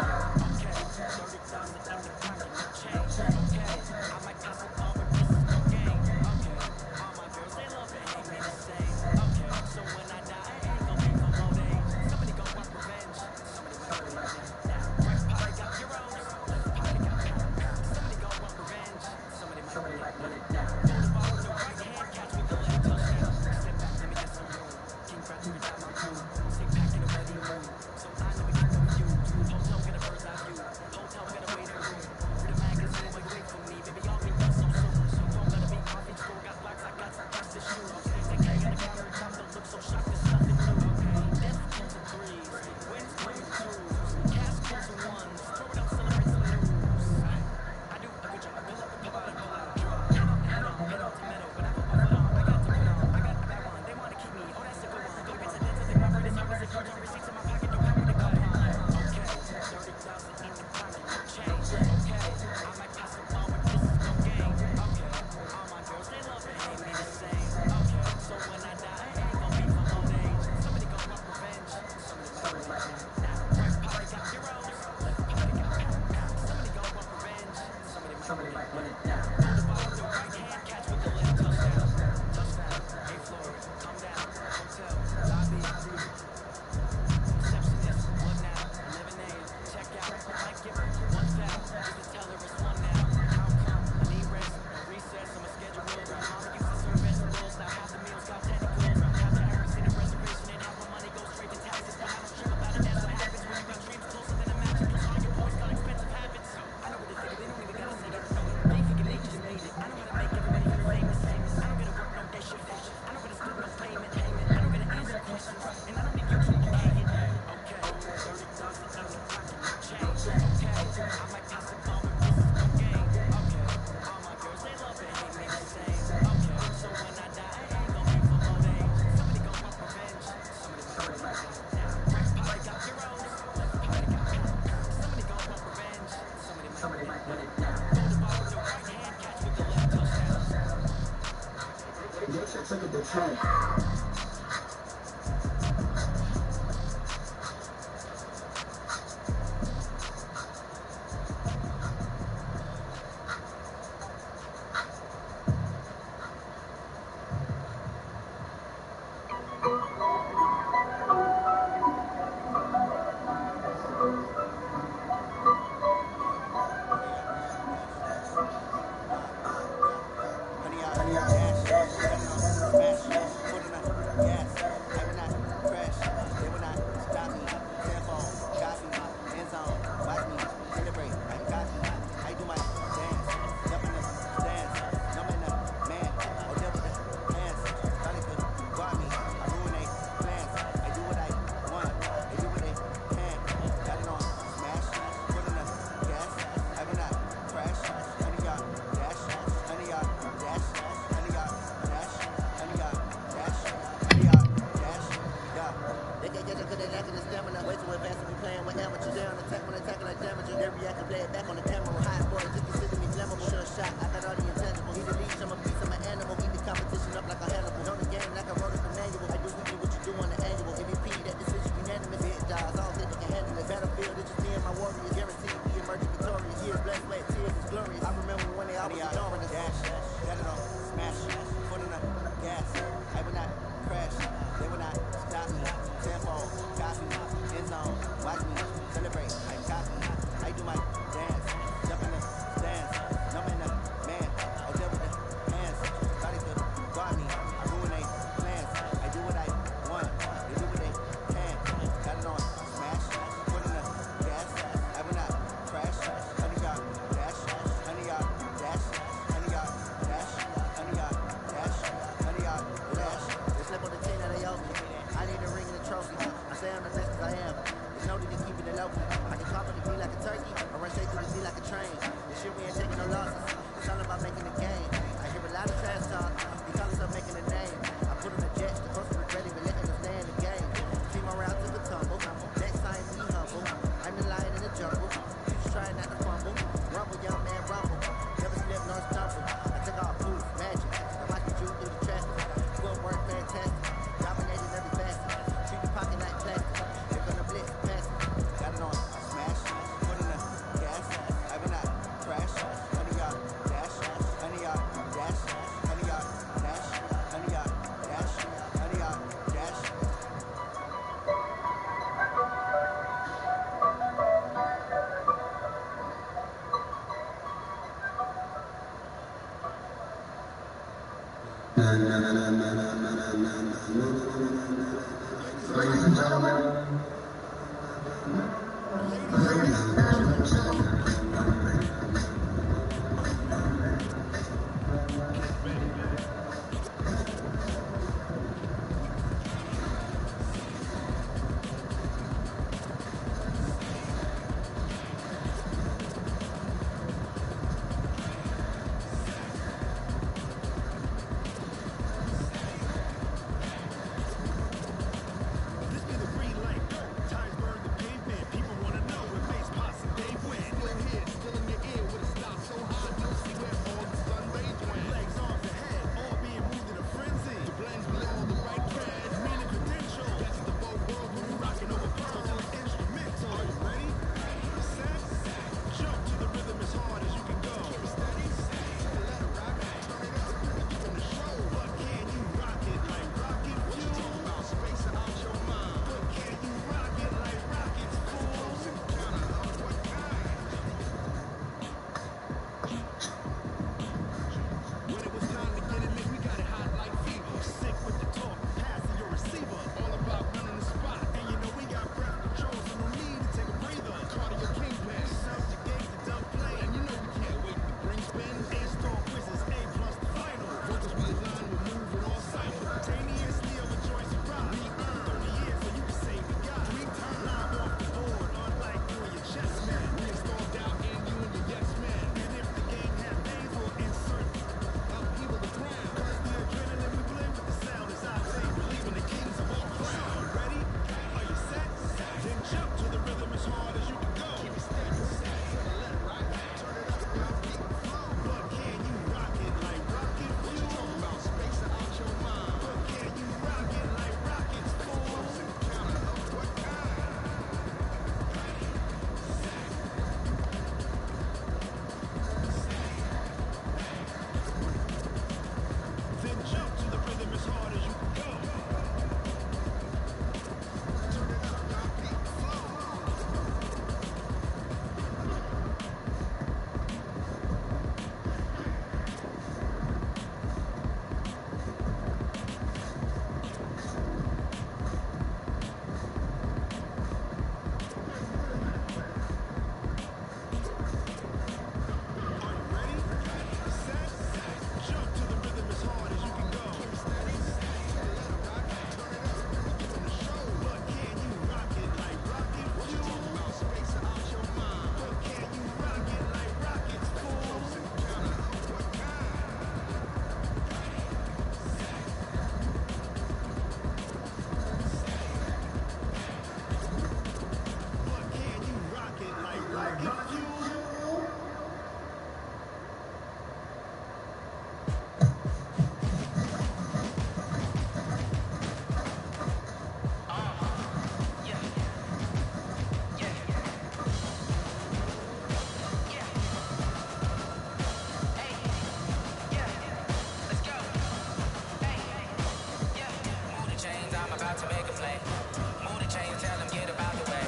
Ladies and gentlemen, About to make a play. Move the chains, tell them get about the way.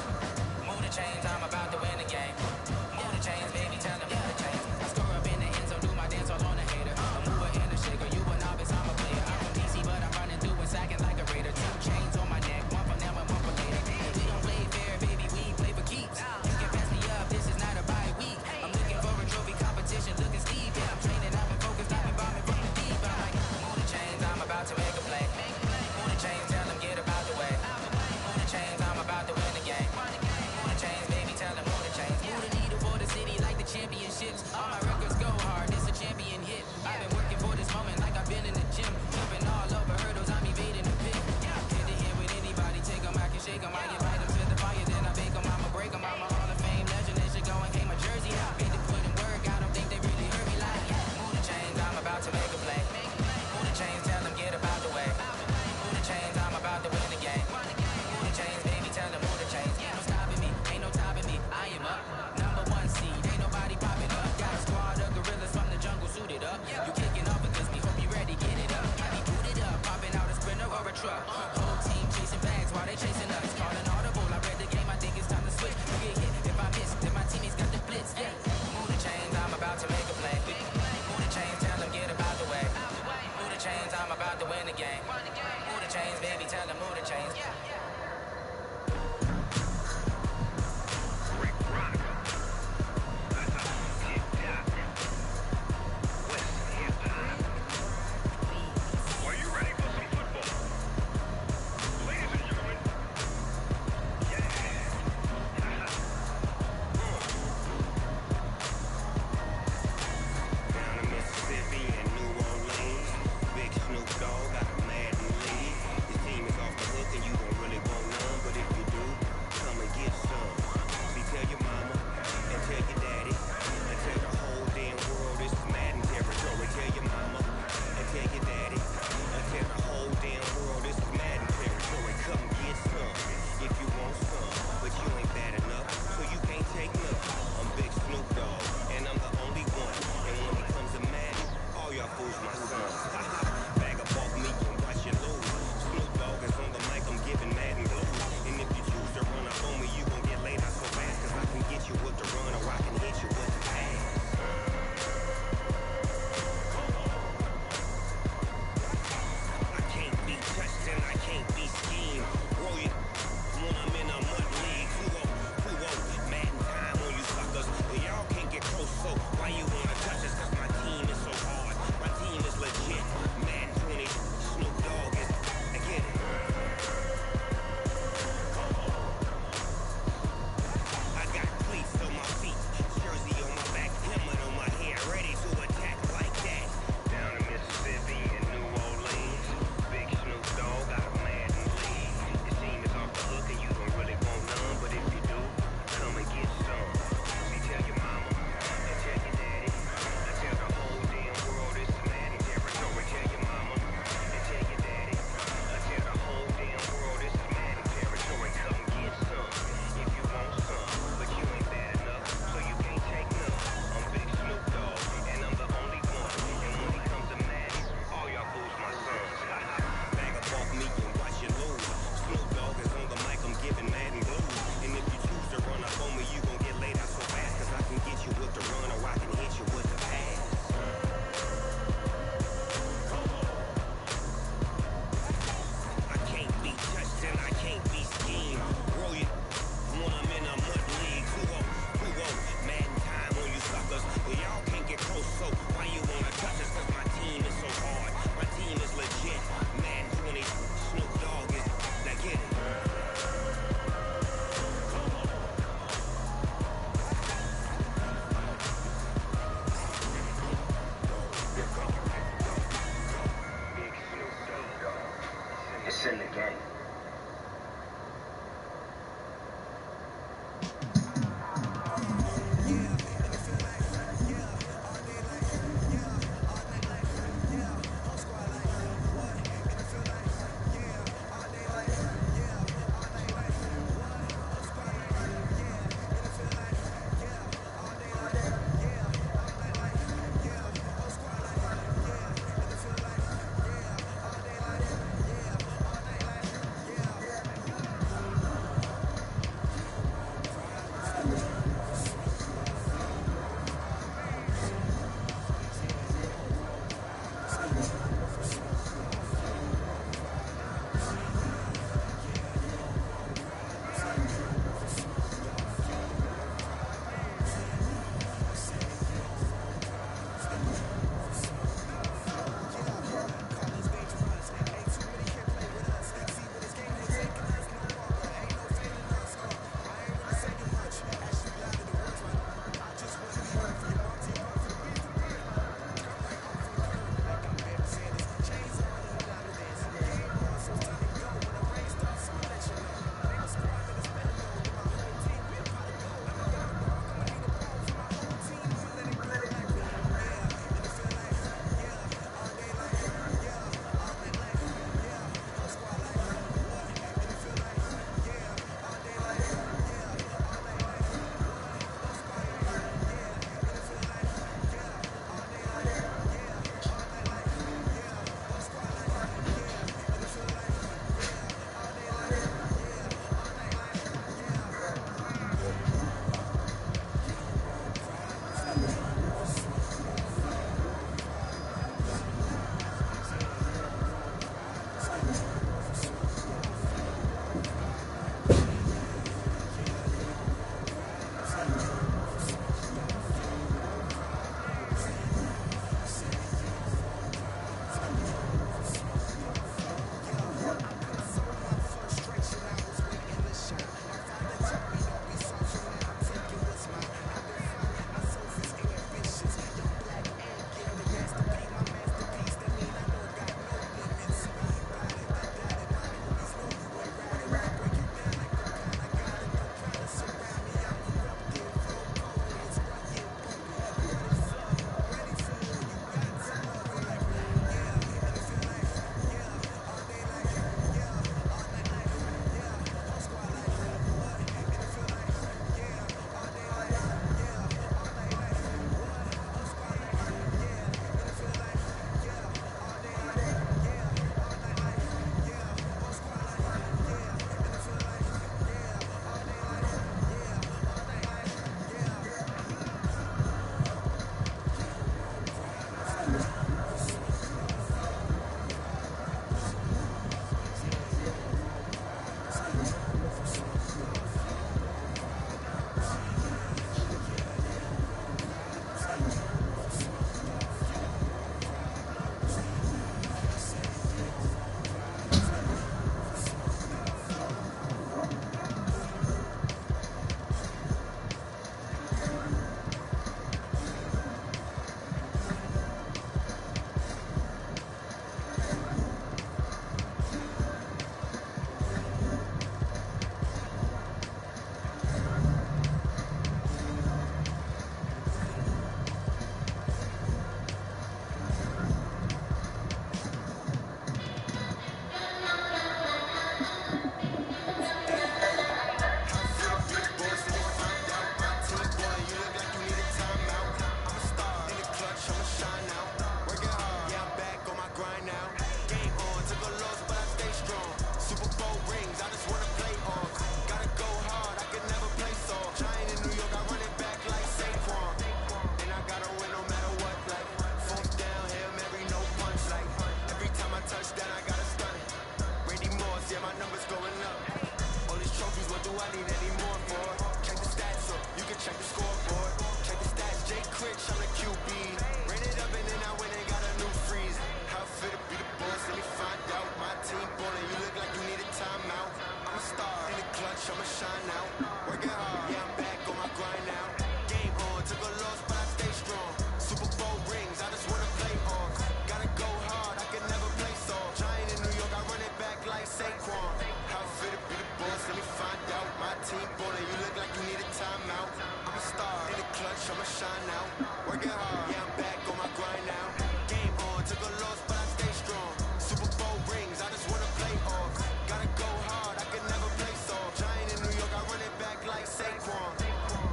clutch, I'ma shine out. Working hard, yeah, I'm back on my grind now. Game on, took a loss, but I stay strong. Super Bowl rings, I just wanna play off. Gotta go hard, I can never play soft. Giant in New York, I run it back like Saquon. How fit to be the boss, let me find out. My team ballin', you look like you need a timeout. I'm a star, in the clutch, I'ma shine out. Working hard, yeah, I'm back on my grind now. Game on, took a loss, but I stay strong. Super Bowl rings, I just wanna play off. Gotta go hard, I can never play soft. Giant in New York, I run it back like Saquon.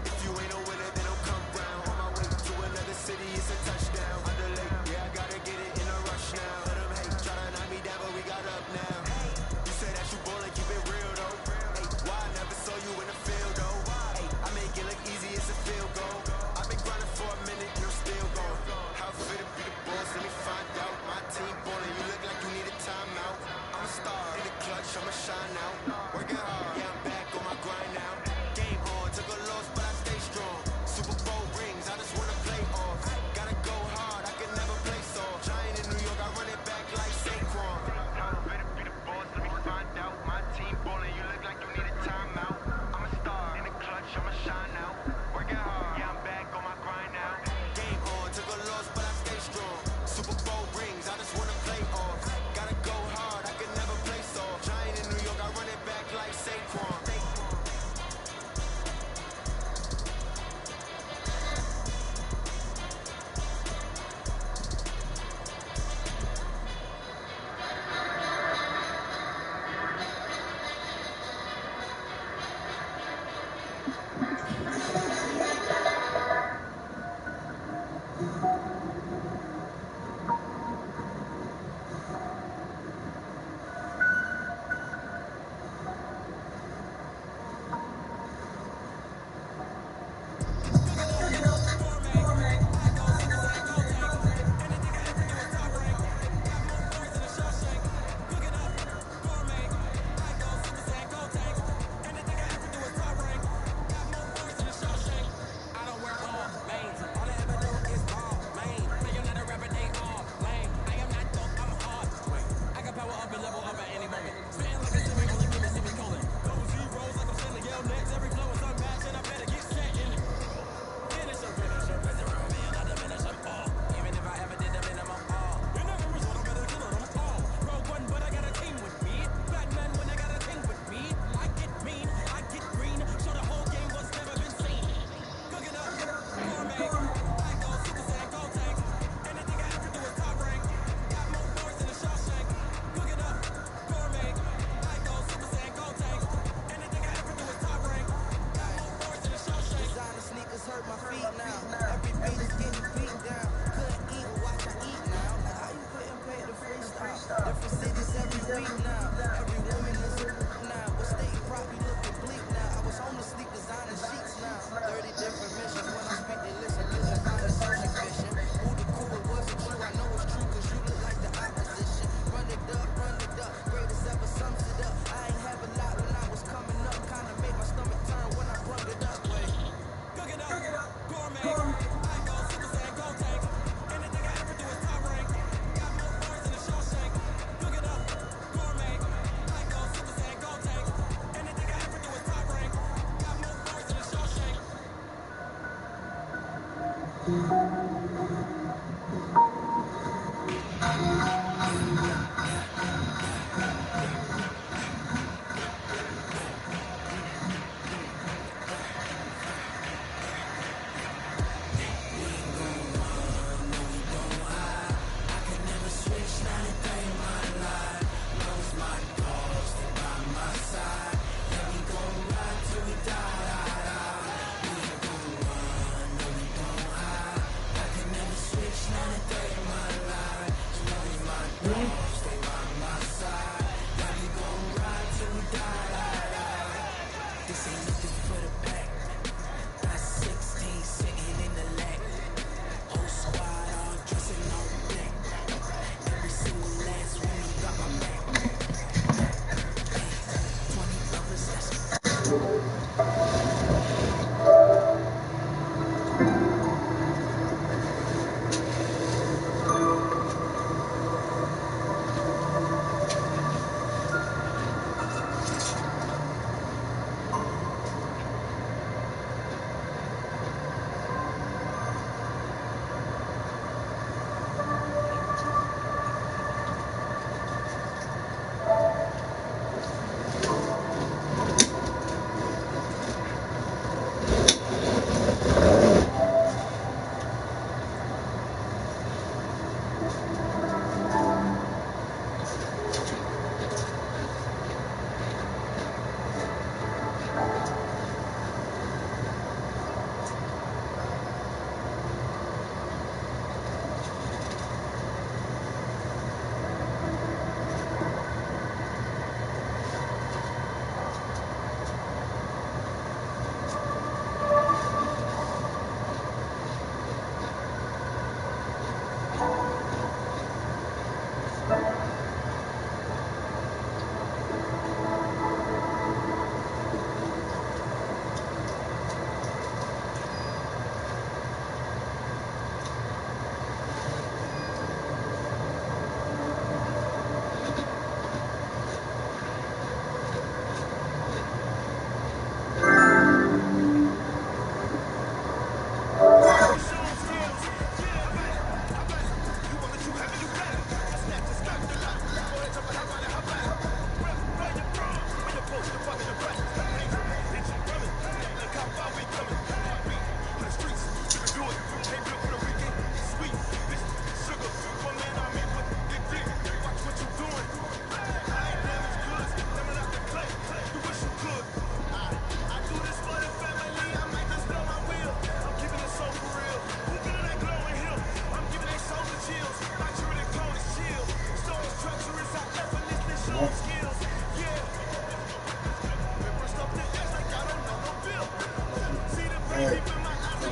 If you ain't a winner, then don't come round. On my way to another city, it's a touchdown. Underlay, yeah, I gotta get it in a rush now. Let them hate, try to knock me down, but we got up now. You say that you ballin', keep it real though. Hey, why I never saw you in the field though? Hey, I make it look easy, it's a field goal. I've been grinding for a minute and I'm still going. How fit to be the boss, let me find out. My team ballin', you look like you need a timeout. I'm a star, in the clutch, I'ma shine out. Working hard, yeah, I'm back on my grind now. Game on, took a loss, but I stay strong. Super Bowl rings, I just wanna play off. Gotta go hard, I can never play soft. Giant in New York, I run it back like Saquon. How fit to be the boss, let me find out. My team ballin', you look like you need a timeout. I'm a star, in the clutch, I'ma shine out. Working hard, yeah, I'm back on my grind now. Game on, took a loss, but I stay strong. Super Bowl rings, I just wanna play off. Gotta go hard, I can never play soft. Giant in New York, I run it back like Saquon.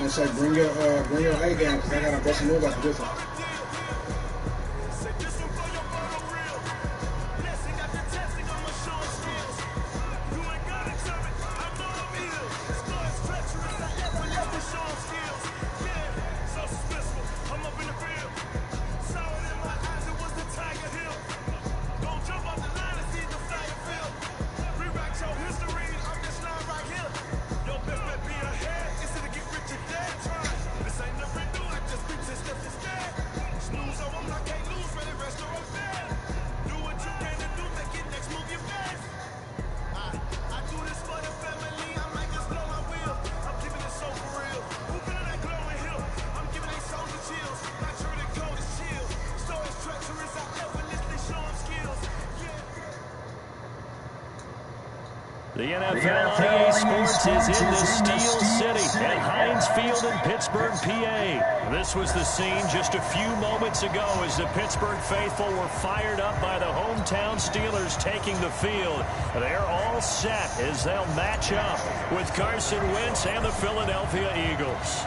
It's like bring your A game because I gotta bust a move after this one. The NFL EA Sports is in the Steel City at Heinz Field in Pittsburgh, PA. This was the scene just a few moments ago as the Pittsburgh faithful were fired up by the hometown Steelers taking the field. They're all set as they'll match up with Carson Wentz and the Philadelphia Eagles.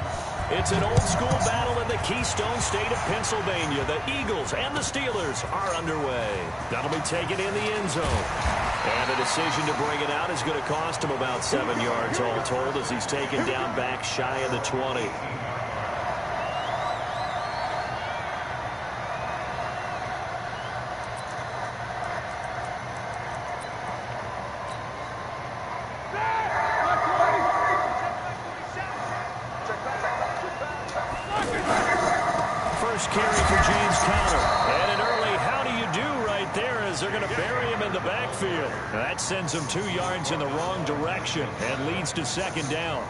It's an old-school battle in the Keystone State of Pennsylvania. The Eagles and the Steelers are underway. That'll be taken in the end zone. And the decision to bring it out is going to cost him about 7 yards all told as he's taken down back shy of the 20. First carry for James Conner. And an early how do you do right there as they're going to bury him in the backfield. That sends him 2 yards in the wrong direction and leads to second down.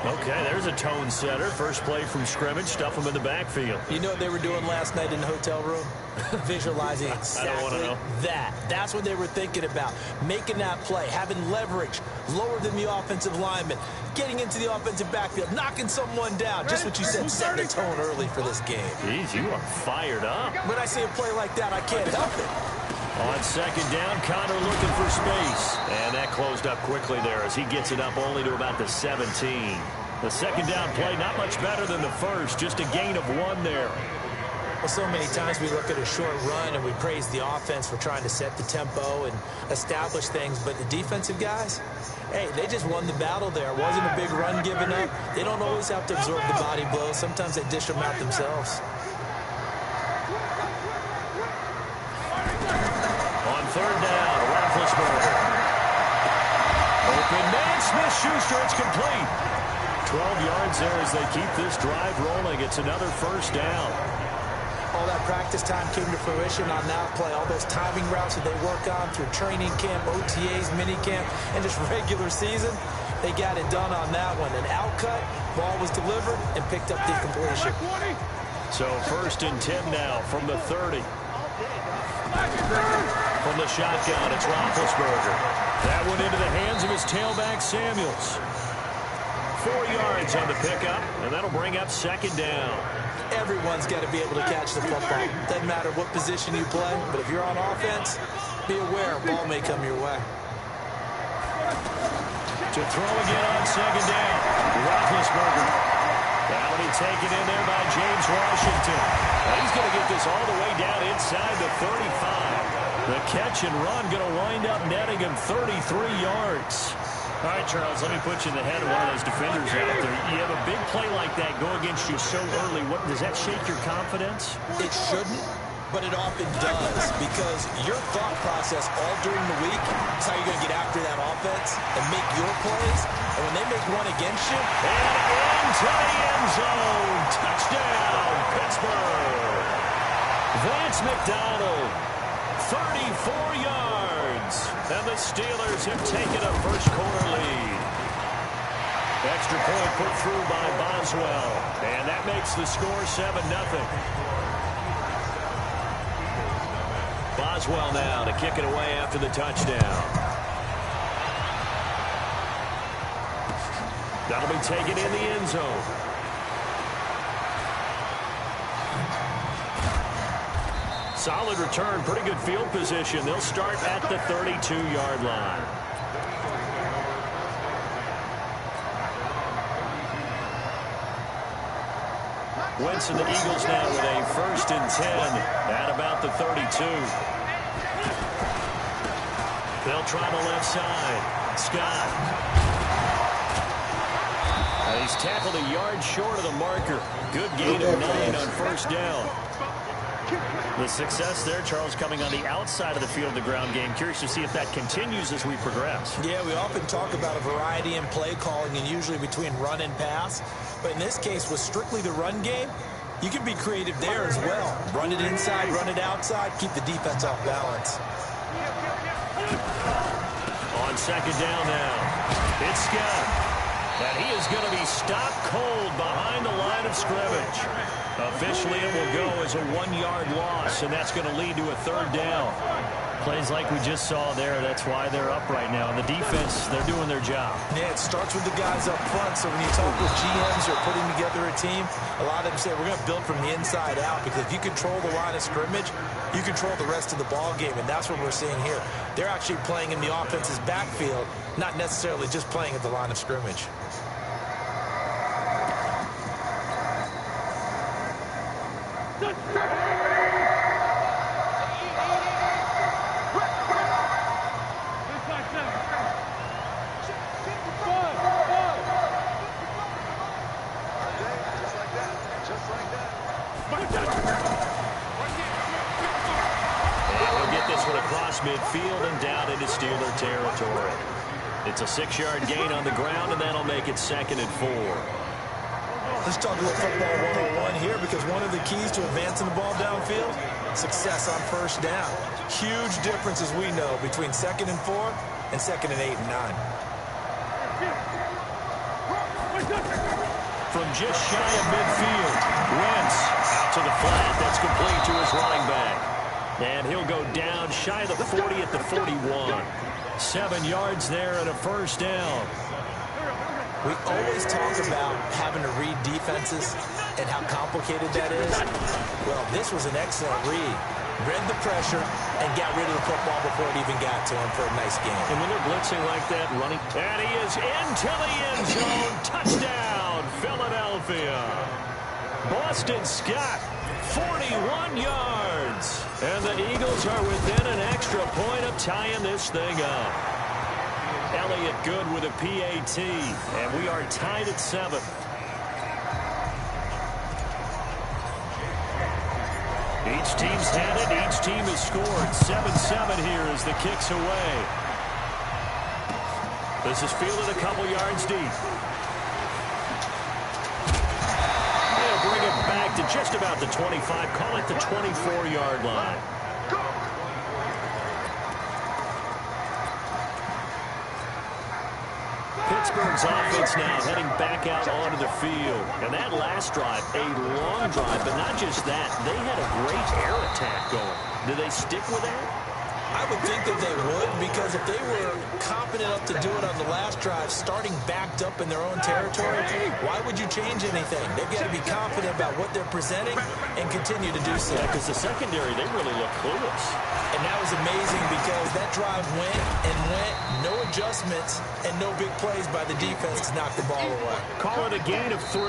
Okay, there's a tone setter. First play from scrimmage, stuff him in the backfield. You know what they were doing last night in the hotel room? Visualizing exactly that. That's what they were thinking about. Making that play, having leverage, lower than the offensive lineman, getting into the offensive backfield, knocking someone down. Just what you said, setting the tone early for this game. Jeez, you are fired up. When I see a play like that, I can't help it. On second down, Conner looking for space. And that closed up quickly there as he gets it up only to about the 17. The second down play, not much better than the first, just a gain of 1 there. Well, so many times we look at a short run and we praise the offense for trying to set the tempo and establish things, but the defensive guys, hey, they just won the battle there. It wasn't a big run given up. They don't always have to absorb the body blows. Sometimes they dish them out themselves. On third down, Roethlisberger. Open man, Smith-Schuster, it's complete. 12 yards there as they keep this drive rolling. It's another first down. All that practice time came to fruition on that play. All those timing routes that they work on through training camp, OTAs, mini camp, and just regular season, they got it done on that one. An outcut, ball was delivered, and picked up the completion. So first and 10 now from the 30. From the shotgun, it's Roethlisberger. That went into the hands of his tailback, Samuels. 4 yards on the pickup, and that'll bring up second down. Everyone's got to be able to catch the football. Doesn't matter what position you play, but if you're on offense, be aware a ball may come your way. To throw again on second down, Roethlisberger. That'll be taken in there by James Washington. Now he's going to get this all the way down inside the 35. The catch and run going to wind up netting him 33 yards. All right, Charles, let me put you in the head of one of those defenders out there. You have a big play like that go against you so early. What does that shake your confidence? It shouldn't, but it often does because your thought process all during the week is how you're going to get after that offense and make your plays. And when they make one against you, and into the end zone. Touchdown, Pittsburgh. Vance McDonald. 34 yards. And the Steelers have taken a first-quarter lead. Extra point put through by Boswell. And that makes the score 7-0. Boswell now to kick it away after the touchdown. That'll be taken in the end zone. Solid return, pretty good field position. They'll start at the 32-yard line. Wentz and the Eagles now with a 1st and 10 at about the 32. They'll try the left side. Scott. He's tackled a yard short of the marker. Good gain of 9 on 1st down. The success there, Charles, coming on the outside of the field of the ground game. Curious to see if that continues as we progress. Yeah, we often talk about a variety in play calling and usually between run and pass. But in this case, with strictly the run game, you can be creative there as well. Run it inside, run it outside, keep the defense off balance. On 2nd down now, it's Scott. And he is going to be stopped cold behind the line of scrimmage. Officially, it will go as a 1-yard loss, and that's going to lead to a 3rd down. Plays like we just saw there, that's why they're up right now. And the defense, they're doing their job. Yeah, it starts with the guys up front. So when you talk with GMs who are putting together a team, a lot of them say we're going to build from the inside out, because if you control the line of scrimmage, you control the rest of the ball game, and that's what we're seeing here. They're actually playing in the offense's backfield, not necessarily just playing at the line of scrimmage. Midfield and down into Steeler territory. It's a 6-yard gain on the ground, and that'll make it 2nd and 4. Let's talk a little football 101 here, because one of the keys to advancing the ball downfield, success on 1st down. Huge difference, as we know, between 2nd and 4 and 2nd and 8 and 9. From just shy of midfield, Wentz to the flat. That's complete to his running back. And he'll go down shy of the 40 at the 41. 7 yards there and a 1st down. We always talk about having to read defenses and how complicated that is. Well, this was an excellent read. Read the pressure and got rid of the football before it even got to him for a nice game. And when they're blitzing like that, running, and he is into the end zone. Touchdown, Philadelphia. Boston Scott, 41 yards. And the Eagles are within an extra point of tying this thing up. Elliott good with a PAT, and we are tied at 7. Each team's had it. Each team has scored. 7-7 here as the kick's away. This is fielded a couple yards deep. They'll bring it back to just about the 25. Call it the 24-yard line. Pittsburgh's offense now heading back out onto the field. And that last drive, a long drive, but not just that. They had a great air attack going. Do they stick with that? I would think that they would, because if they were confident enough to do it on the last drive, starting backed up in their own territory, why would you change anything? They've got to be confident about what they're presenting and continue to do so. Yeah, because the secondary, they really look clueless. And that was amazing, because that drive went and went, no adjustments, and no big plays by the defense to knock the ball away. Call it a gain of 3,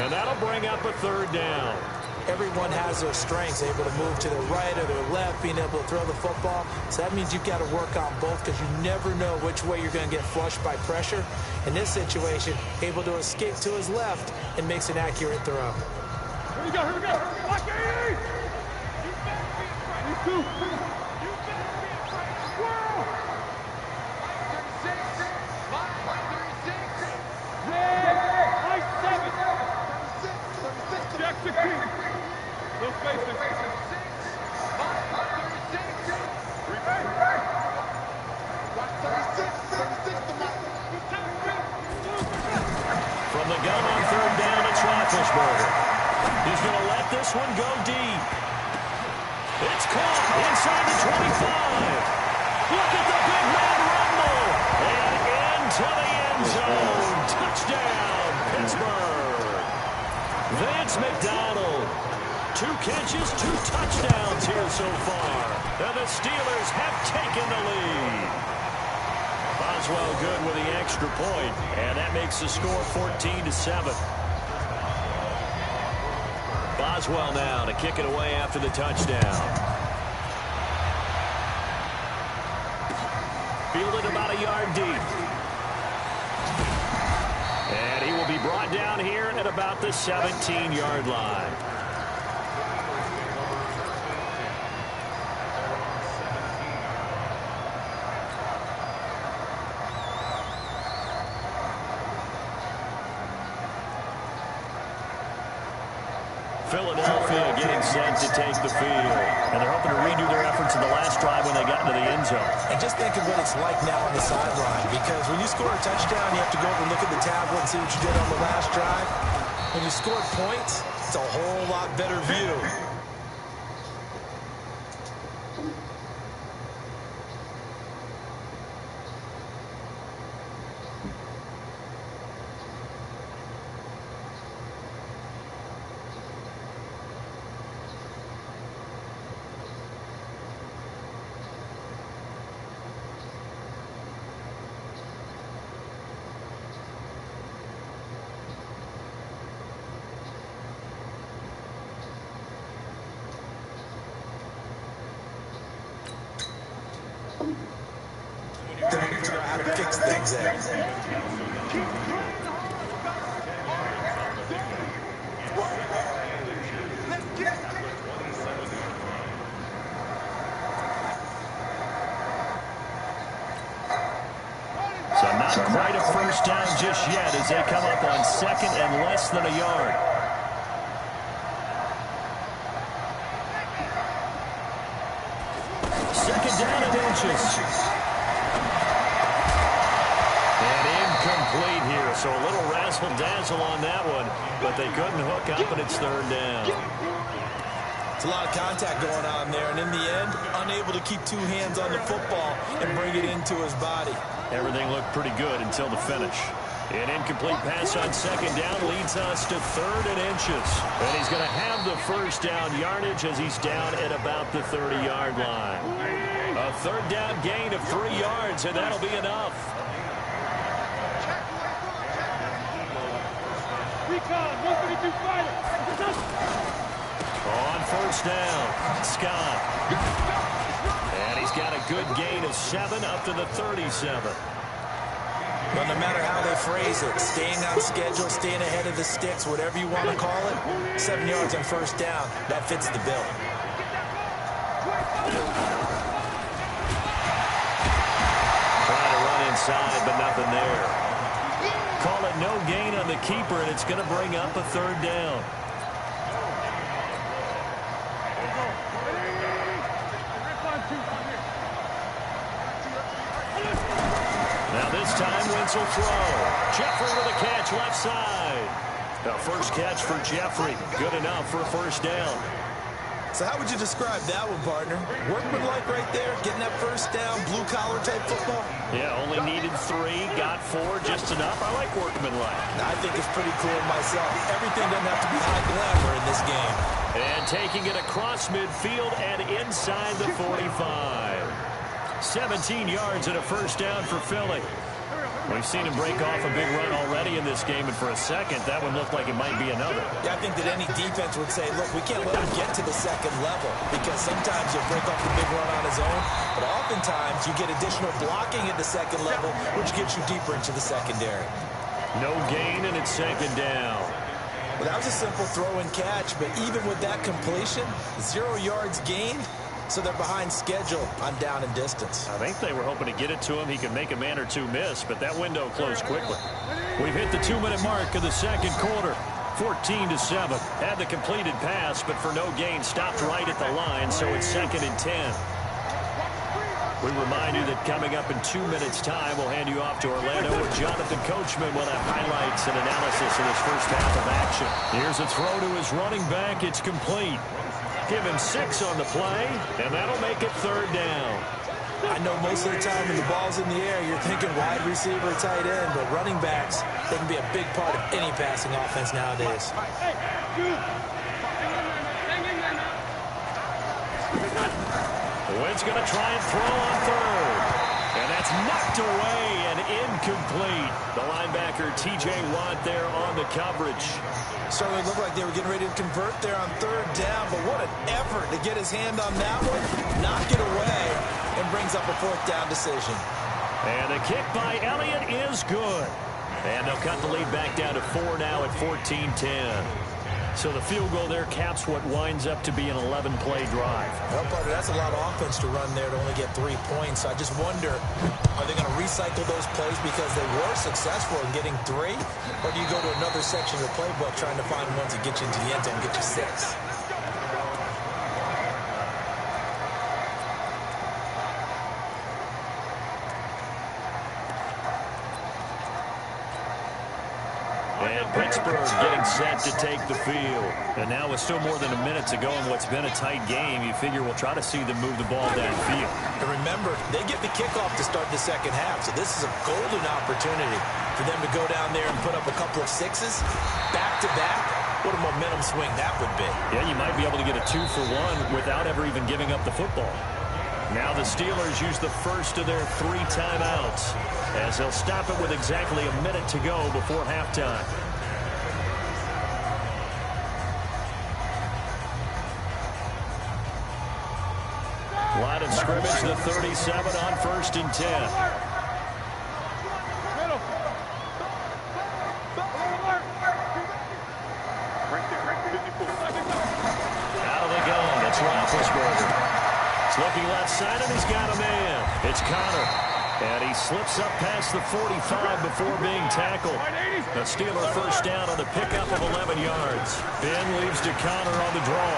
and that'll bring up a 3rd down. Everyone has their strengths, able to move to their right or their left, being able to throw the football. So that means you've got to work on both, because you never know which way you're going to get flushed by pressure. In this situation, able to escape to his left and makes an accurate throw. Here we go, here we go. Watch it! You two. Check the key. No spaces. He's going to let this one go deep. It's caught inside the 25. Look at the big man rumble. And into the end zone. Touchdown, Pittsburgh. Vance McDonald. 2 catches, 2 touchdowns here so far. And the Steelers have taken the lead. Boswell good with the extra point, and that makes the score 14-7. Boswell now to kick it away after the touchdown. Fielded about a yard deep. And he will be brought down here at about the 17-yard line. Philadelphia getting set to take the field. And they're hoping to redo their efforts in the last drive when they got into the end zone. And just think of what it's like now on the sideline. Because when you score a touchdown, you have to go over and look at the tablet and see what you did on the last drive. When you scored points, it's a whole lot better view. How to fix things there. So not quite a first down just yet as they come up on second and less than a yard. Second down and inches. Incomplete here, so a little razzle-dazzle on that one, but they couldn't hook up, and it's third down. It's a lot of contact going on there, and in the end, unable to keep 2 hands on the football and bring it into his body. Everything looked pretty good until the finish. An incomplete pass on second down leads us to third and inches. And he's going to have the first down yardage as he's down at about the 30-yard line. A third down gain of 3 yards, and that'll be enough. On first down, Scott. And he's got a good gain of 7 up to the 37. But no matter how they phrase it, staying on schedule, staying ahead of the sticks, whatever you want to call it, 7 yards on first down, that fits the bill. Trying to run inside, but nothing there. Call it no gain on the keeper, and it's going to bring up a third down. Now this time, Wentz will throw. Jeffrey with a catch left side. The first catch for Jeffrey. Good enough for a first down. So how would you describe that one, partner? Workmanlike right there, getting that first down, blue-collar type football? Yeah, only needed 3, got 4, just enough. I like workmanlike. I think it's pretty cool myself. Everything doesn't have to be high glamour in this game. And taking it across midfield and inside the 45. 17 yards and a first down for Philly. We've seen him break off a big run already in this game, and for a second, that one looked like it might be another. Yeah, I think that any defense would say, look, we can't let him get to the second level, because sometimes he'll break off a big run on his own, but oftentimes you get additional blocking at the second level, which gets you deeper into the secondary. No gain, and it's second down. Well, that was a simple throw and catch, but even with that completion, 0 yards gained, so they're behind schedule on down and distance. I think they were hoping to get it to him. He could make a man or 2 miss, but that window closed quickly. We've hit the 2-minute mark of the second quarter. 14-7. Had the completed pass, but for no gain, stopped right at the line, so it's 2nd and 10. We remind you that coming up in 2 minutes' time, we'll hand you off to Orlando where Jonathan Coachman will have highlights and analysis of this first half of action. Here's a throw to his running back. It's complete. Give him 6 on the play, and that'll make it 3rd down. I know most of the time when the ball's in the air, you're thinking wide receiver, tight end, but running backs, they can be a big part of any passing offense nowadays. Wynn's going to try and throw on 3rd. And that's knocked away and incomplete. The linebacker, T.J. Watt, there on the coverage. Certainly looked like they were getting ready to convert there on 3rd down, but what an effort to get his hand on that one, knock it away, and brings up a 4th down decision. And the kick by Elliott is good. And they'll cut the lead back down to 4 now at 14-10. So the field goal there caps what winds up to be an 11-play drive. Well, Parker, that's a lot of offense to run there to only get 3 points. I just wonder, are they going to recycle those plays because they were successful in getting 3? Or do you go to another section of the playbook trying to find ones that get you into the end zone and get you 6? And Pittsburgh getting set to take the field. And now with still more than a minute to go in what's been a tight game, you figure we'll try to see them move the ball downfield. And remember, they get the kickoff to start the second half, so this is a golden opportunity for them to go down there and put up a couple of 6s back-to-back. What a momentum swing that would be. Yeah, you might be able to get a 2-for-1 without ever even giving up the football. Now the Steelers use the first of their 3 timeouts as they'll stop it with exactly a minute to go before halftime. Line of scrimmage, the 37 on 1st and 10. Out of the gun, it's Roethlisberger. He's looking left side, and he's got a man. It's Connor. And he slips up past the 45 before being tackled. The Steeler first down on the pickup of 11 yards. Ben leaves to Connor on the draw.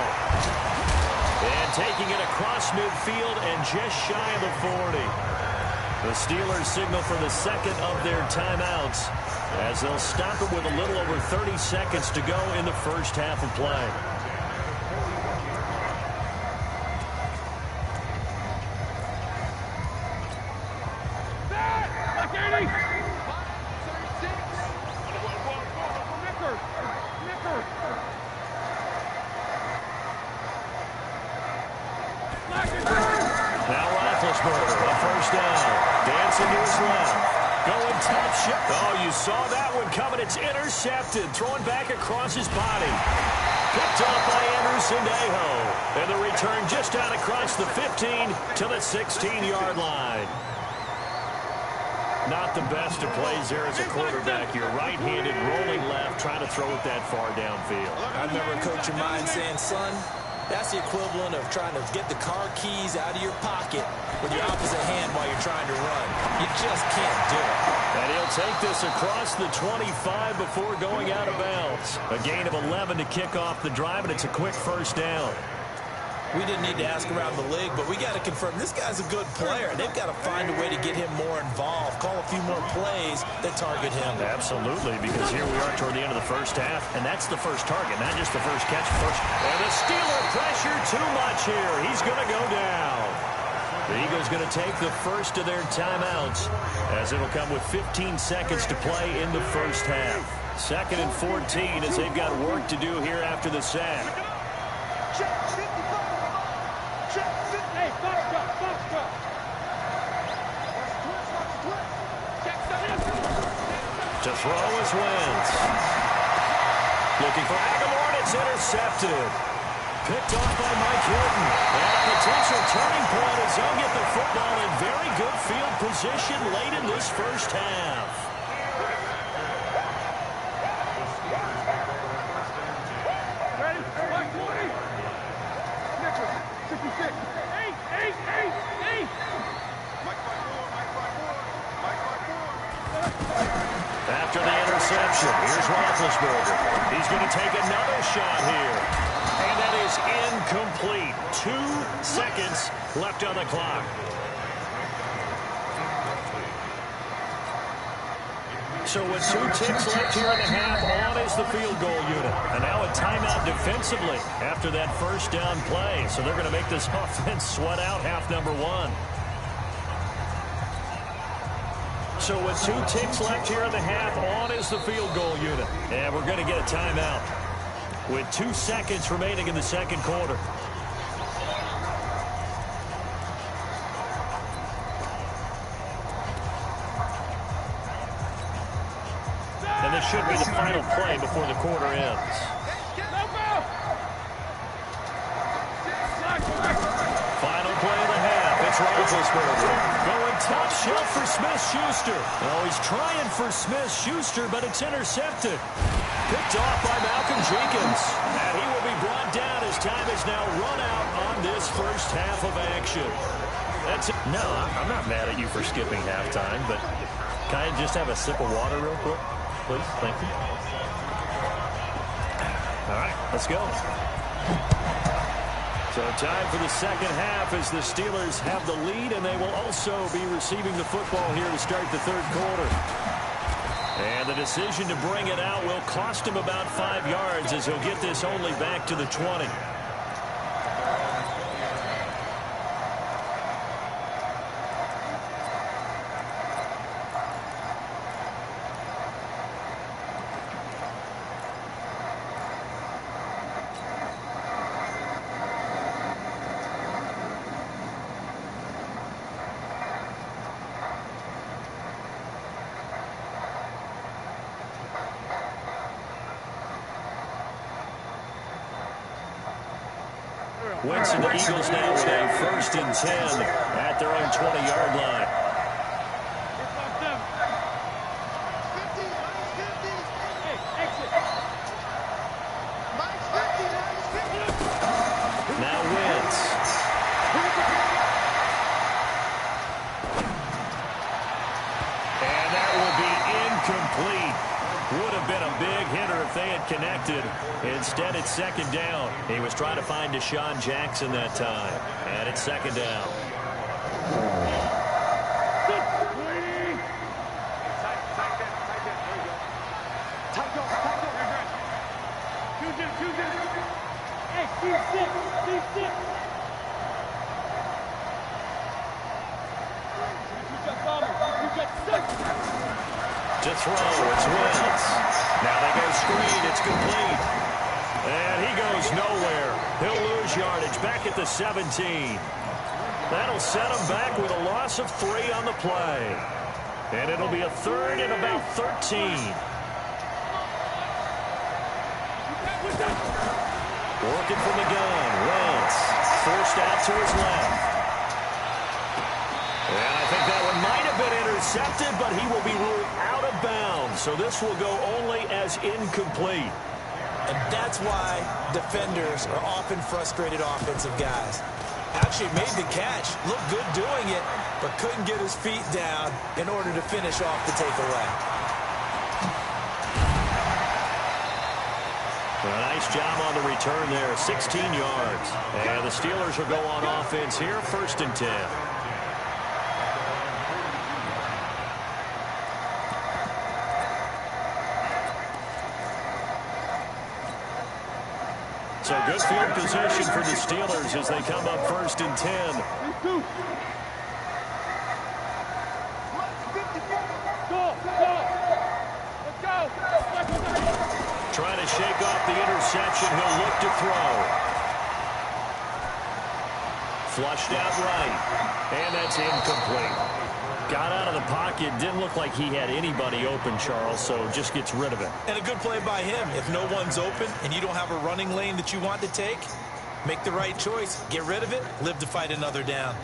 And taking it across midfield and just shy of the 40. The Steelers signal for the second of their timeouts as they'll stop it with a little over 30 seconds to go in the first half of play. Now Roethlisberger, a first down. Dancing to his left. Going top shot. Oh, you saw that one coming. It's intercepted. Throwing back across his body. Picked up by Anderson Aho. And the return just out across the 15 to the 16-yard line. Not the best of plays there as a quarterback. You're right-handed, rolling left, trying to throw it that far downfield. I remember a coach of mine saying, son, that's the equivalent of trying to get the car keys out of your pocket with your opposite hand while you're trying to run. You just can't do it. And he'll take this across the 25 before going out of bounds. A gain of 11 to kick off the drive, and it's a quick first down. We didn't need to ask around the league, but we got to confirm this guy's a good player. They've got to find a way to get him more involved, call a few more plays that target him. Absolutely, because here we are toward the end of the first half, and that's the first target, not just the first catch. And the Steeler pressure too much here. He's going to go down. The Eagles going to take the first of their timeouts as it'll come with 15 seconds to play in the first half. 2nd and 14 as they've got work to do here after the sack. To throw is Wentz. Looking for Aguilar, and it's intercepted. Picked off by Mike Hilton. And a potential turning point as they'll get the football in very good field position late in this first half. After the interception, here's Roethlisberger. He's going to take another shot here. And that is incomplete. 2 seconds left on the clock. So with 2 ticks left here in the half, on is the field goal unit. And now a timeout defensively after that first down play. So they're going to make this offense sweat out half number 1. So with 2 ticks left here in the half, on is the field goal unit. And we're going to get a timeout with 2 seconds remaining in the second quarter. And this should be the final play before the quarter ends. Final play of the half. It's Roethlisberger. Going top shelf for Smith-Schuster. Oh, he's trying for Smith-Schuster, but it's intercepted. Picked off by Mcginnis. And he will be brought down as time is now run out on this first half of action. That's it. No, I'm not mad at you for skipping halftime, but can I just have a sip of water real quick? Please, thank you. All right, let's go. So time for the second half as the Steelers have the lead, and they will also be receiving the football here to start the third quarter. And the decision to bring it out will cost him about 5 yards as he'll get this only back to the 20. Wentz and the Eagles now with a 1st and 10 at their own 20-yard line. Now Wentz. And that will be incomplete. Would have been a big hitter if they had connected. Instead, it's 2nd down. He was trying to find Deshaun Jackson that time. And it's 2nd down. To throw, it's Wentz. Now they go screen, it's complete. And he goes nowhere. He'll lose yardage back at the 17. That'll set him back with a loss of 3 on the play. And it'll be a 3rd and about 13. Working from the gun, Wentz forced out to his left. And I think that one might have been intercepted, but he will be ruled out of bounds. So this will go only as incomplete. And that's why defenders are often frustrated offensive guys. Actually made the catch, looked good doing it, but couldn't get his feet down in order to finish off the takeaway. A nice job on the return there, 16 yards. And the Steelers will go on offense here, 1st and 10. So good field position for the Steelers as they come up 1st and 10. Trying to shake off the interception. He'll look to throw. Flushed out right. And that's incomplete. Got out of the pocket. Didn't look like he had anybody open, Charles, so just gets rid of it. And a good play by him. If no one's open and you don't have a running lane that you want to take, make the right choice. Get rid of it. Live to fight another down.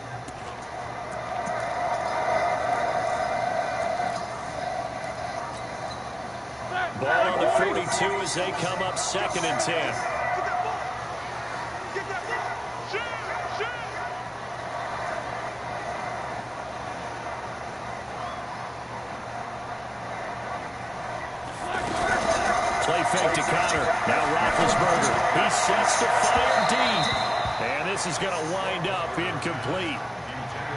Ball on the 42 as they come up 2nd and 10. Play fake to counter. Now Roethlisberger. He sets to fire deep. And this is going to wind up incomplete.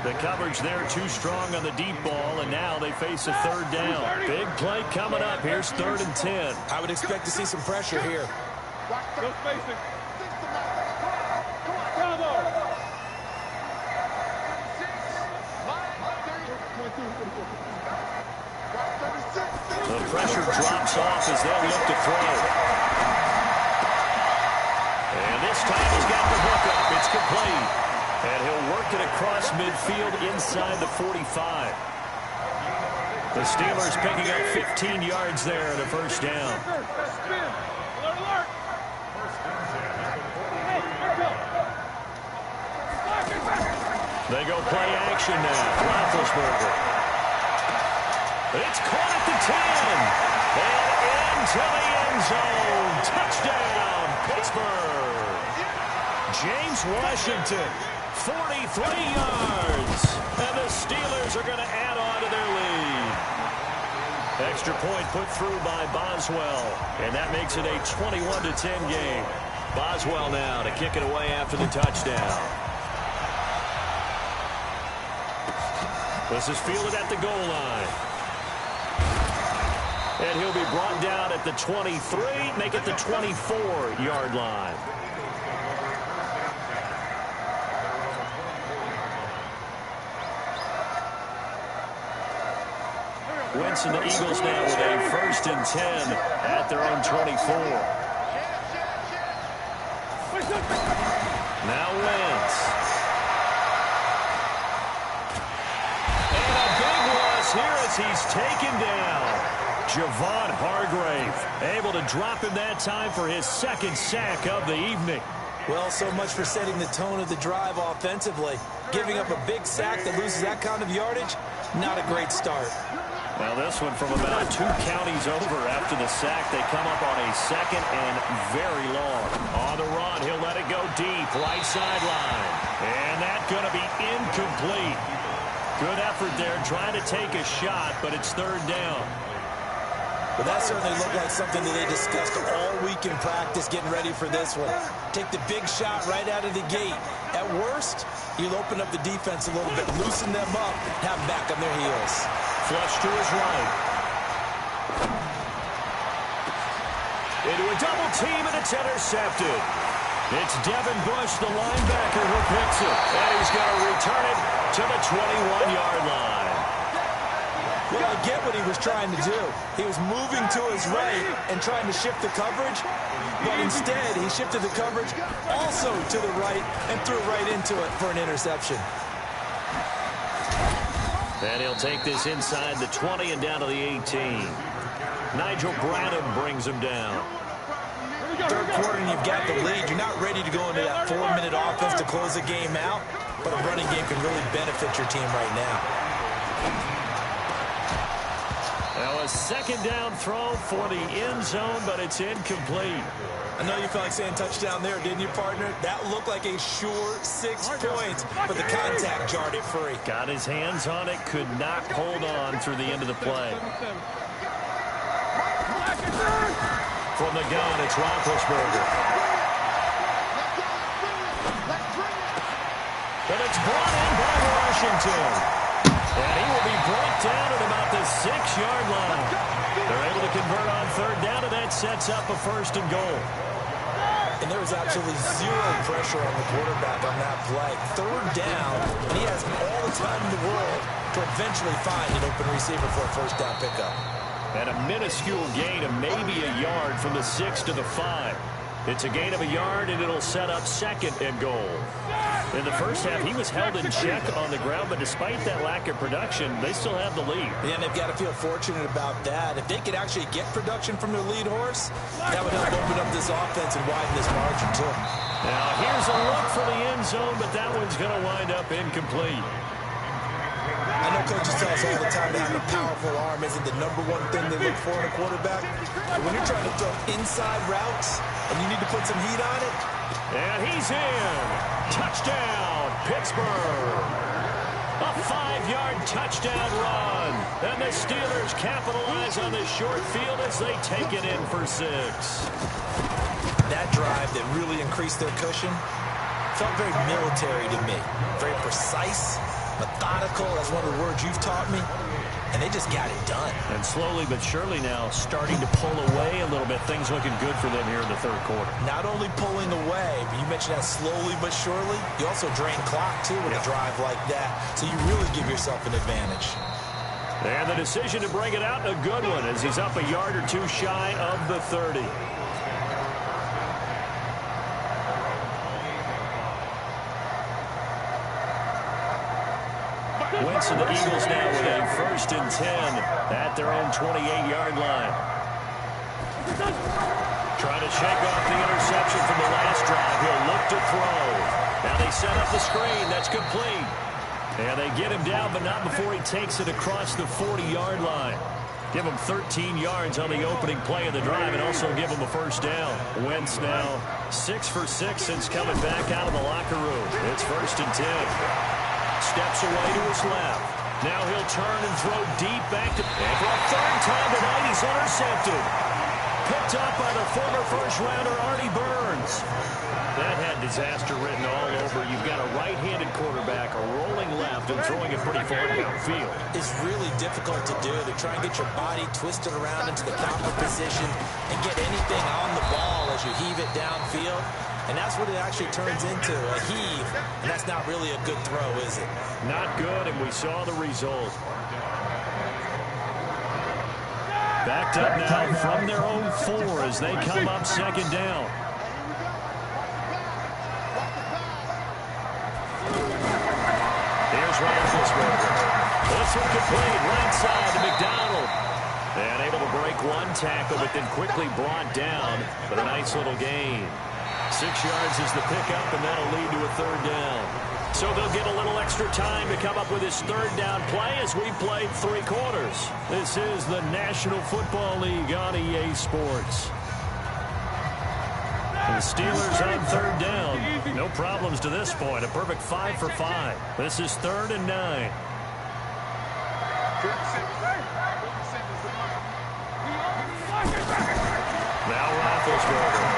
The coverage there too strong on the deep ball, and now they face a third down. Big play coming up. Here's 3rd and 10. I would expect to see some pressure here. No spacing. The pressure drops off as they'll look to throw. And this time he's got the hook up. It's complete. And he'll work it across midfield inside the 45. The Steelers picking up 15 yards there and a first down. They go play action now. Roethlisberger. It's caught at the 10. And into the end zone. Touchdown, Pittsburgh. James Washington, 43 yards. And the Steelers are going to add on to their lead. Extra point put through by Boswell. And that makes it a 21-10 game. Boswell now to kick it away after the touchdown. This is fielded at the goal line. And he'll be brought down at the 23, make it the 24-yard line. Wentz and the Eagles now with a 1st and 10 at their own 24. Now Wentz. And a big loss here as he's taken down. Javon Hargrave able to drop him that time for his 2nd sack of the evening. Well, so much for setting the tone of the drive offensively. Giving up a big sack that loses that kind of yardage, not a great start. Well, this one from about 2 counties over after the sack. They come up on a 2nd and very long. On the run, he'll let it go deep, right sideline. And that's going to be incomplete. Good effort there, trying to take a shot, but it's 3rd down. But that certainly looked like something that they discussed all week in practice, getting ready for this one. Take the big shot right out of the gate. At worst, you'll open up the defense a little bit, loosen them up, have them back on their heels. Flush to his right. Into a double team, and it's intercepted. It's Devin Bush, the linebacker, who picks it. And he's going to return it to the 21-yard line. Well, I get what he was trying to do. He was moving to his right and trying to shift the coverage, but instead he shifted the coverage also to the right and threw right into it for an interception. And he'll take this inside the 20 and down to the 18. Nigel Bradham brings him down. 3rd quarter and you've got the lead. You're not ready to go into that 4-minute offense to close the game out, but a running game can really benefit your team right now. Now a 2nd down throw for the end zone, but it's incomplete. I know you felt like saying touchdown there, didn't you, partner? That looked like a sure 6 points, but the contact jarred it free. Got his hands on it, could not hold on through the end of the play. From the gun, it's Roethlisberger. But it's brought in by Washington. And he will be brought down at about the 6-yard line. They're able to convert on 3rd down, and that sets up a 1st and goal. And there was absolutely zero pressure on the quarterback on that play. 3rd down, and he has all the time in the world to eventually find an open receiver for a 1st down pickup. And a minuscule gain of maybe a yard from the 6 to the 5. It's a gain of a yard, and it'll set up 2nd and goal. In the first half, he was held in check on the ground, but despite that lack of production, they still have the lead. Yeah, and they've got to feel fortunate about that. If they could actually get production from their lead horse, that would help open up this offense and widen this margin, too. Now, here's a look for the end zone, but that one's going to wind up incomplete. I know coaches tell us all the time that having a powerful arm isn't the #1 thing they look for in a quarterback. But when you're trying to throw inside routes and you need to put some heat on it. And he's in. Touchdown, Pittsburgh. A 5-yard touchdown run. And the Steelers capitalize on this short field as they take it in for 6. That drive that really increased their cushion felt very military to me. Very precise, Methodical, that's one of the words you've taught me. And they just got it done. And slowly but surely now starting to pull away a little bit. Things looking good for them here in the third quarter. Not only pulling away, but you mentioned that slowly but surely. You also drain clock, too, with a drive like that. So you really give yourself an advantage. And the decision to bring it out, a good one, as he's up a yard or two shy of the 30. Wentz and the Eagles now with a 1st and 10 at their own 28-yard line. Trying to shake off the interception from the last drive. He'll look to throw. Now they set up the screen. That's complete. And they get him down, but not before he takes it across the 40-yard line. Give him 13 yards on the opening play of the drive and also give him a 1st down. Wentz now 6 for 6 since coming back out of the locker room. It's 1st and 10. Steps away to his left. Now he'll turn and throw deep back to... And for a 3rd time tonight, he's intercepted. Picked up by the former first-rounder Artie Burns. That had disaster written all over. You've got a right-handed quarterback, a rolling left, and throwing it pretty far downfield. It's really difficult to do. To try and get your body twisted around into the counter position and get anything on the ball as you heave it downfield. And that's what it actually turns into, a heave. And that's not really a good throw, is it? Not good, and we saw the result. Backed up now from their own 4 as they come up 2nd down. Here's Roethlisberger. This one complete, right side to McDonald. And able to break one tackle, but then quickly brought down. But a nice little gain. 6 yards is the pickup, and that'll lead to a 3rd down. So they'll get a little extra time to come up with his 3rd down play as we played 3 quarters. This is the National Football League on EA Sports. The Steelers on 3rd down. No problems to this point. A perfect 5 for 5. This is 3rd and 9. Now Roethlisberger.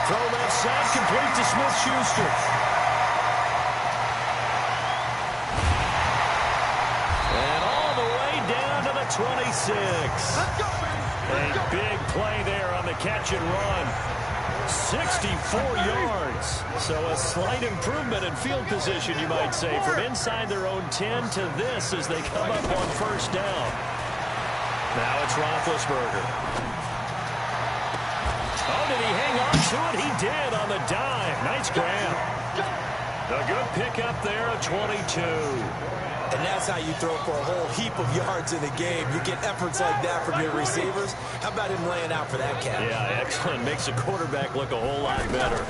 Throw left side, complete to Smith-Schuster. And all the way down to the 26. A big play there on the catch and run. 64 yards. So a slight improvement in field position, you might say, from inside their own 10 to this as they come up on 1st down. Now it's Roethlisberger. Oh, did he hang on to it? He did on the dive. Nice grab. A good pickup there, a 22. And that's how you throw for a whole heap of yards in a game. You get efforts like that from your receivers. How about him laying out for that catch? Yeah, excellent. Makes a quarterback look a whole lot better.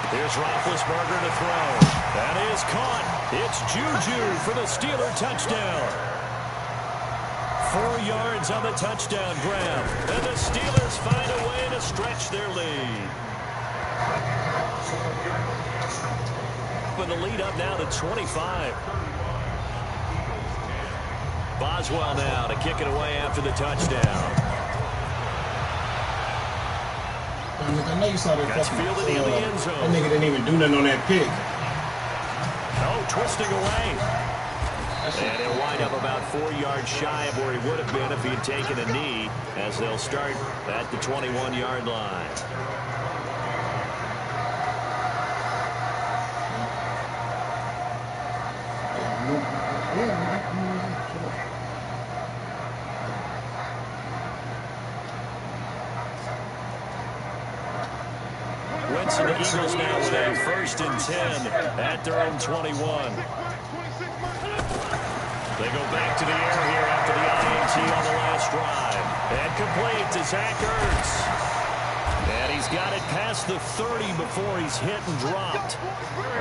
Here's Roethlisberger to throw. That is caught. It's Juju for the Steeler touchdown. 4 yards on the touchdown grab. And the Steelers find a way to stretch their lead. With the lead up now to 25. Boswell now to kick it away after the touchdown. I know you saw that That's fielded in the end zone. That nigga didn't even do nothing on that pick. Oh, twisting away. And he'll wind up about 4 yards shy of where he would have been if he had taken a knee, as they'll start at the 21-yard line. Wentz and the Eagles now with a 1st and 10 at their own 21. They go back to the air here after the INT on the last drive. And complete to Zach Ertz. And he's got it past the 30 before he's hit and dropped.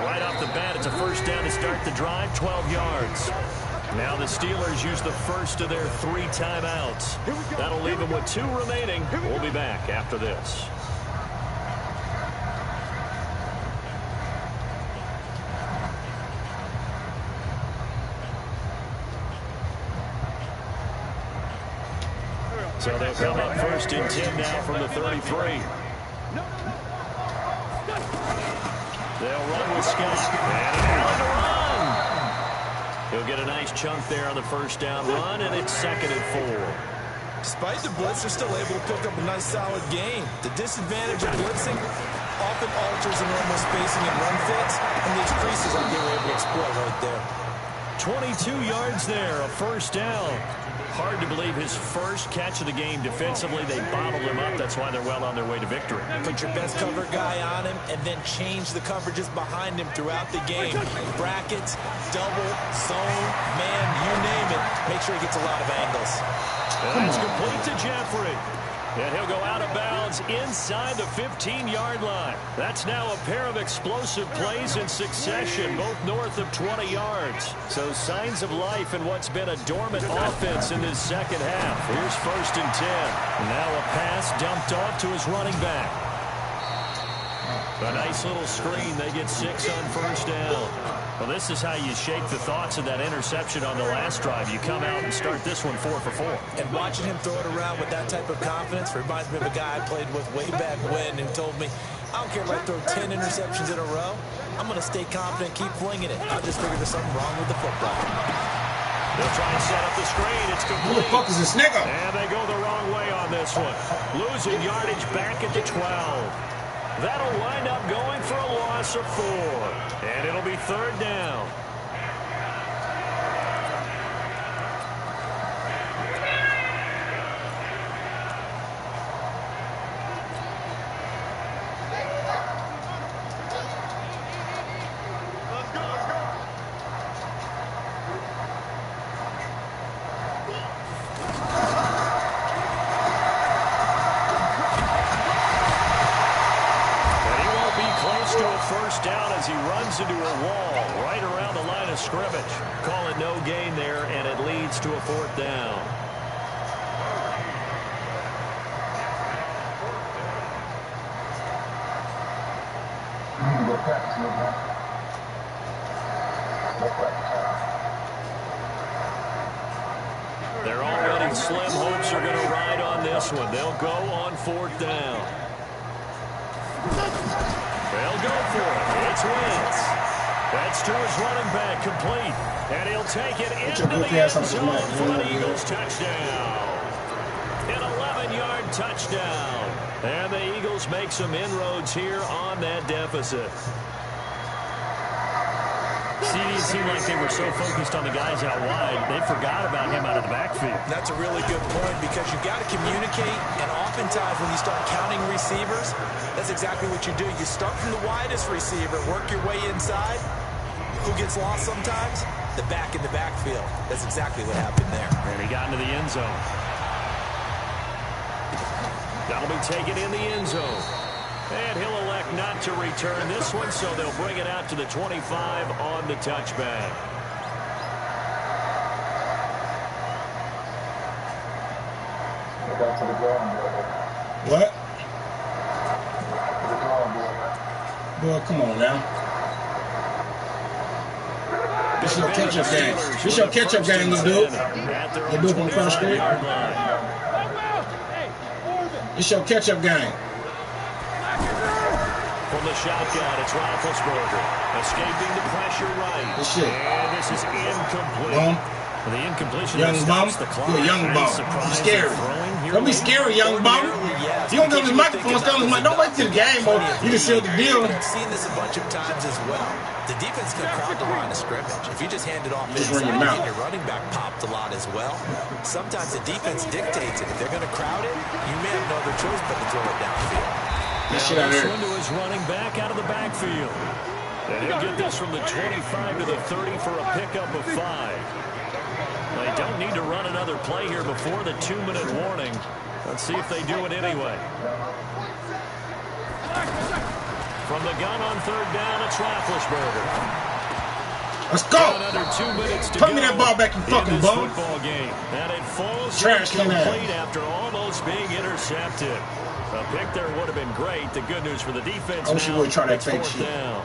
Right off the bat, it's a 1st down to start the drive, 12 yards. Now the Steelers use the first of their 3 timeouts. That'll leave them with 2 remaining. We'll be back after this. So they'll come up 1st and 10 now from the 33. They'll run with Scott. And to run. He'll get a nice chunk there on the first down run, and it's 2nd and 4. Despite the blitz, they're still able to pick up a nice, solid gain. The disadvantage of blitzing often alters the normal spacing and run fits, and these creases are they were able to exploit right there. 22 yards there, a first down. Hard to believe his first catch of the game defensively. They bottled him up. That's why they're well on their way to victory. Put your best cover guy on him and then change the coverages behind him throughout the game. Brackets, double, zone, man, you name it. Make sure he gets a lot of angles. That's complete to Jeffrey. And he'll go out of bounds inside the 15-yard line. That's now a pair of explosive plays in succession, both north of 20 yards. So signs of life in what's been a dormant offense in this second half. Here's 1st and 10. Now a pass dumped off to his running back. A nice little screen. They get 6 on first down. Well, this is how you shake the thoughts of that interception on the last drive. You come out and start this one 4 for 4. And watching him throw it around with that type of confidence reminds me of a guy I played with way back when who told me, I don't care if I throw 10 interceptions in a row. I'm going to stay confident, keep flinging it. I just figured there's something wrong with the football. They'll try and set up the screen. It's complete. Who the fuck is this nigga? And they go the wrong way on this one. Losing yardage back at the 12. That'll wind up going for a loss of 4. And it'll be 3rd down. He runs into a wall right around the line of scrimmage. Call it no gain there, and it leads to a 4th down. Their already slim hopes are going to ride on this one. They'll go on 4th down. They'll go for it. It's Wentz. That's to his running back, complete. And he'll take it into the end zone for an Eagles touchdown. An 11-yard touchdown. And the Eagles make some inroads here on that deficit. See, it seemed like they were so focused on the guys out wide, they forgot about him out of the backfield. That's a really good point because you've got to communicate, and oftentimes when you start counting receivers, that's exactly what you do. You start from the widest receiver, work your way inside. Who gets lost sometimes? The back in the backfield. That's exactly what happened there. And he got into the end zone. That'll be taken in the end zone. And he'll elect not to return this one, so they'll bring it out to the 25 on the touchback. What? Boy, come on now. This your catch-up game. This your catch-up game, you dude. You do it on first screen. It's your catch-up game. From the shotgun, it's Roethlisberger. Escaping the pressure right. This shit. And this is incomplete. Bum. The incompletion young bum. You're a young bum. You're scary. Don't be scary, young bum. You don't go to the microphone, don't wait till the game over. You just seal the deal. I've seen this a bunch of times as well. The defense can crowd the line of scrimmage. If you just hand it off just inside, run your running back popped a lot as well. Sometimes the defense dictates it. If they're going to crowd it, you may have no other choice but to throw it downfield. This shit out This there. one to his running back out of the backfield. And he'll get this from the 25 to the 30 for a pickup of 5. They don't need to run another play here before the 2-minute warning. Let's see if they do it anyway. From the gun on 3rd down, it's Roethlisberger. Let's go. Another 2 minutes to Put go me that ball back, you fucking bum. Football game. And it falls Trash can incomplete after almost being intercepted. A pick there would have been great. The good news for the defense. I wish you would try that fake shit. Down.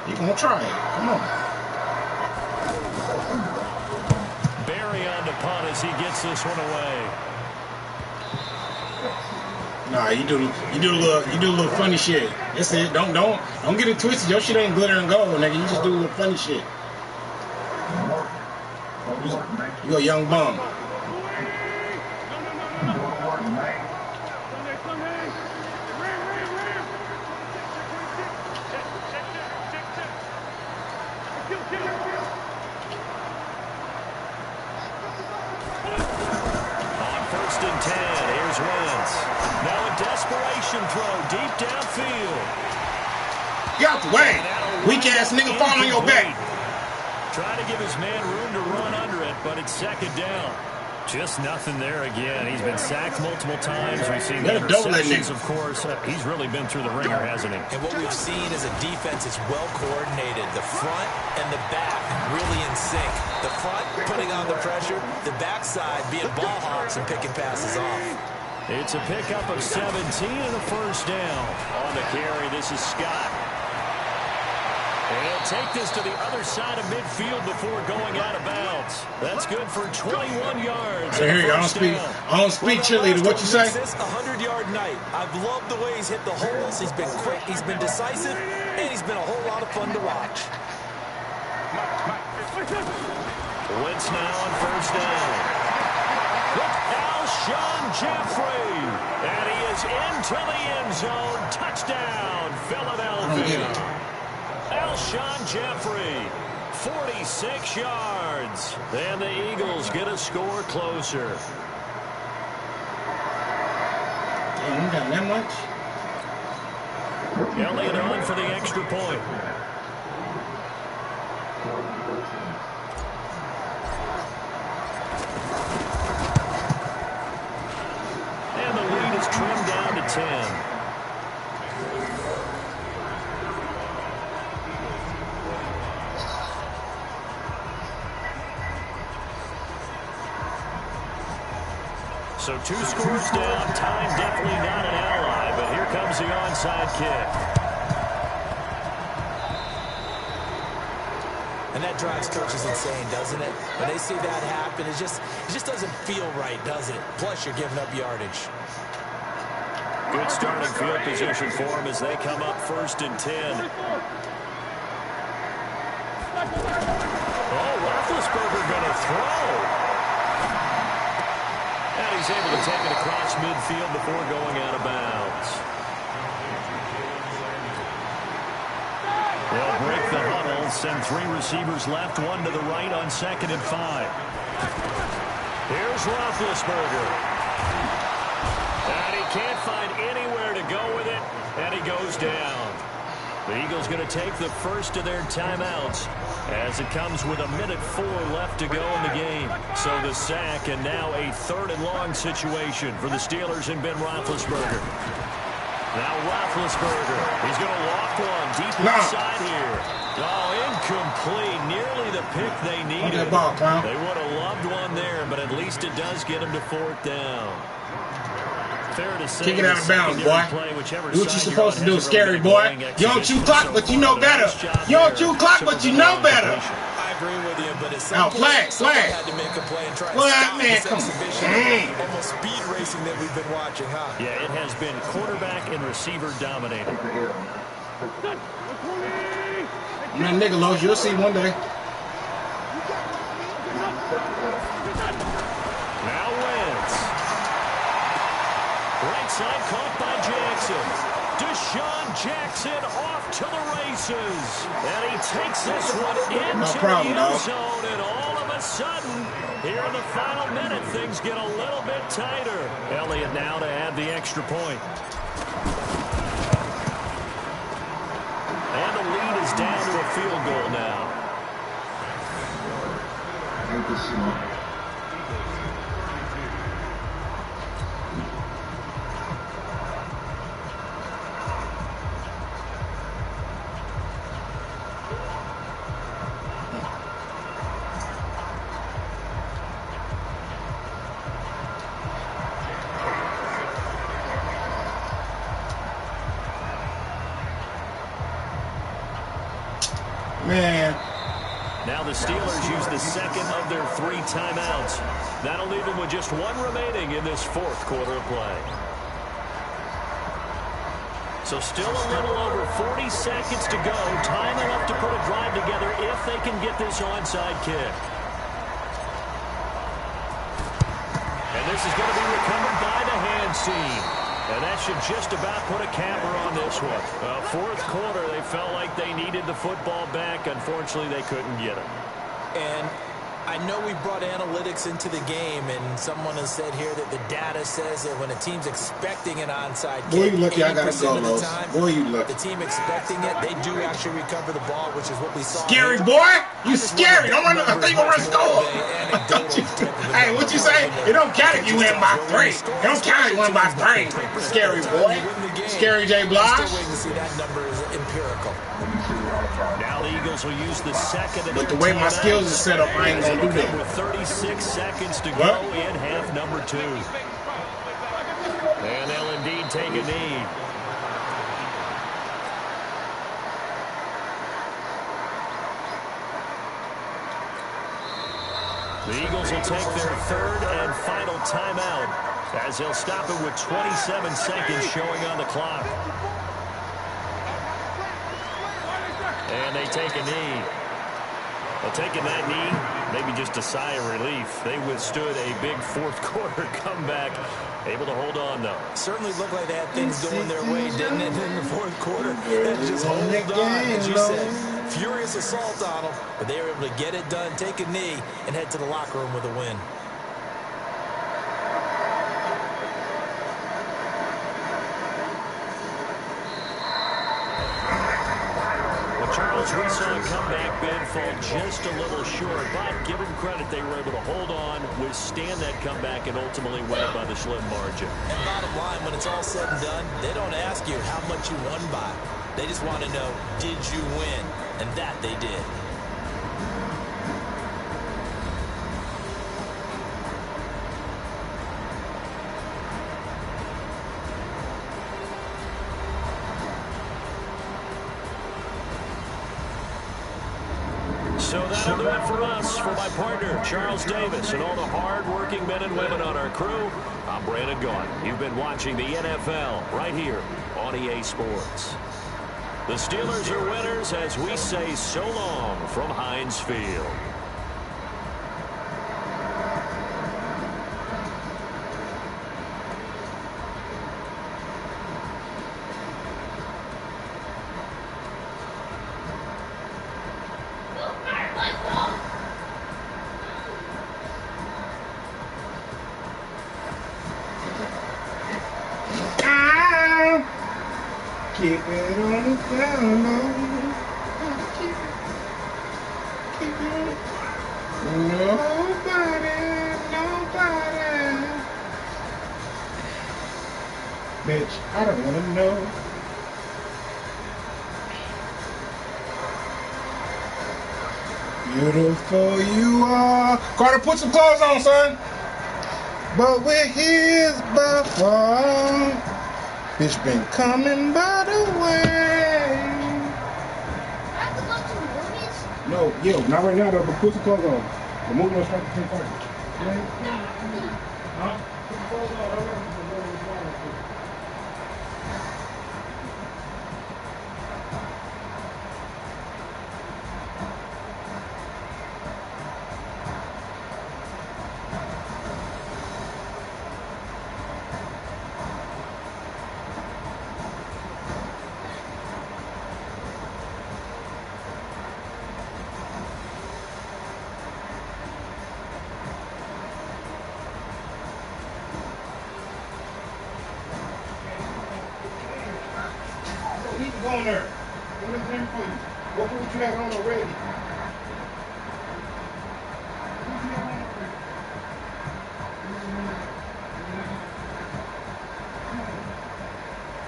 You gonna try it? Come on. Barry on the punt as he gets this one away. Nah, you do a little funny shit. That's it. Don't get it twisted. Your shit ain't glitter and gold, nigga. You just do a little funny shit. You a young bum. First and 10, here's Wentz. Now a desperation throw deep downfield. Get out the way. Weak-ass nigga fall on your back. Trying to give his man room to run under it, but it's second down. Just nothing there again. He's been sacked multiple times. We've seen the interceptions, of course. He's really been through the ringer, hasn't he? And what we've seen is a defense that's well coordinated. The front and the back really in sync. The front putting on the pressure, the backside being ball hawks and picking passes off. It's a pickup of 17 and a first down. On the carry, this is Scott. And he'll take this to the other side of midfield before going out of bounds. That's good for 21 yards. I hear you. I don't speak cheerleader. What you say? This 100-yard night. I've loved the way he's hit the holes. He's been quick. He's been decisive. And he's been a whole lot of fun to watch. Wentz now on first down. Look, Alshon Jeffrey. And he is into the end zone. Touchdown, Philadelphia. Alshon Jeffrey, 46 yards. And the Eagles get a score closer. Damn, got that much? Elliott on for the extra point. And the lead is trimmed down to 10. So 2 scores down. Time definitely not an ally, but here comes the onside kick. And that drives coaches insane, doesn't it? When they see that happen, it just doesn't feel right, does it? Plus, you're giving up yardage. Good starting field position for them as they come up first and 10. Oh, Roethlisberger going to throw. And he's able to take it across midfield before going out of bounds. They'll break the huddle, send 3 receivers left, 1 to the right on 2nd and 5. Here's Roethlisberger. And he can't find anywhere to go with it, and he goes down. The Eagles going to take the first of their timeouts as it comes with 1:04 left to go in the game. So the sack and now a 3rd and long situation for the Steelers and Ben Roethlisberger. Now Roethlisberger, he's going to lock one deep inside here. Oh, incomplete. Nearly the pick they needed. They would have loved one there, but at least it does get them to 4th down. Fair to say, kick it out of bounds, boy. Do what you're supposed to do, scary boy. You don't chew clock, but you know better. You don't chew clock, but you know better. I agree with you, but it's flag. had to make a play and try to stop this exhibition. Almost speed racing that we've been watching, huh? Yeah, it has been quarterback and receiver dominated. Man, nigga, Los, you'll see one day. Now Wentz. Right side caught by Jackson. Deshaun Jackson off to the races. And he takes this one into the end zone. And all of a sudden, here in the final minute, things get a little bit tighter. Elliott now to add the extra point. And the lead is down to a field goal now. Man. Now the Steelers use the 2nd of their 3 timeouts. That'll leave them with just 1 remaining in this 4th quarter of play. So still a little over 40 seconds to go. Time enough to put a drive together if they can get this onside kick. this is going to be recovered by the hands team. And that should just about put a capper on this one. Fourth quarter, they felt like they needed the football back. Unfortunately, they couldn't get it. And I know we brought analytics into the game, and someone has said here that the data says that when a team's expecting an onside kick, 80% of the time, the team expecting it, they do actually recover the ball, which is what we saw. Scary boy, you scary. Don't run. I think you're gonna score. Hey, what you say? It don't count if you win by 3. It don't count if you win by 3. Scary boy. Scary J. Blige. Still waiting to see that number is empirical. Now the Eagles will use the second. But the way my skills are set up, I ain't gonna do that. With 36 seconds to go in half number 2. And they'll indeed take a knee. The Eagles will take their third and final timeout as they'll stop it with 27 seconds showing on the clock. And they take a knee. Well, taking that knee, maybe just a sigh of relief. They withstood a big fourth quarter comeback. Able to hold on, though. Certainly looked like they had things going their way, didn't it, in the fourth quarter? They just hold on, as you said. Furious assault on them, but they were able to get it done, take a knee, and head to the locker room with a win. Charles, we saw a comeback Ben fall just a little short, but give them credit, they were able to hold on, withstand that comeback, and ultimately win it by the slim margin. And bottom line, when it's all said and done, they don't ask you how much you won by. They just want to know, did you win? And that they did. So that'll do it for us. For my partner, Charles Davis, and all the hard-working men and women on our crew, I'm Brandon Gaudin. You've been watching the NFL right here on EA Sports. The Steelers are winners as we say so long from Heinz Field. Keep it on the ground, keep it. Nobody. Bitch, I don't want to know. Beautiful you are. Carter, put some clothes on, son. But we're his by far. Bitch been coming by the way. I have to watch some movies? No, yo, not right now though, but put some clothes on. The movie will start at 10:30. Huh? Put some clothes on. Go on there. What is it for you? What food you have on already?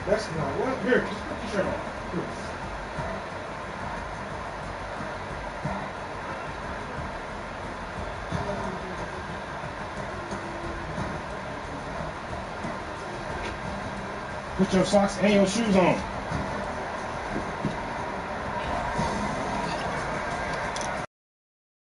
That's not what. Here, just put your shirt on. Here. Put your socks and your shoes on.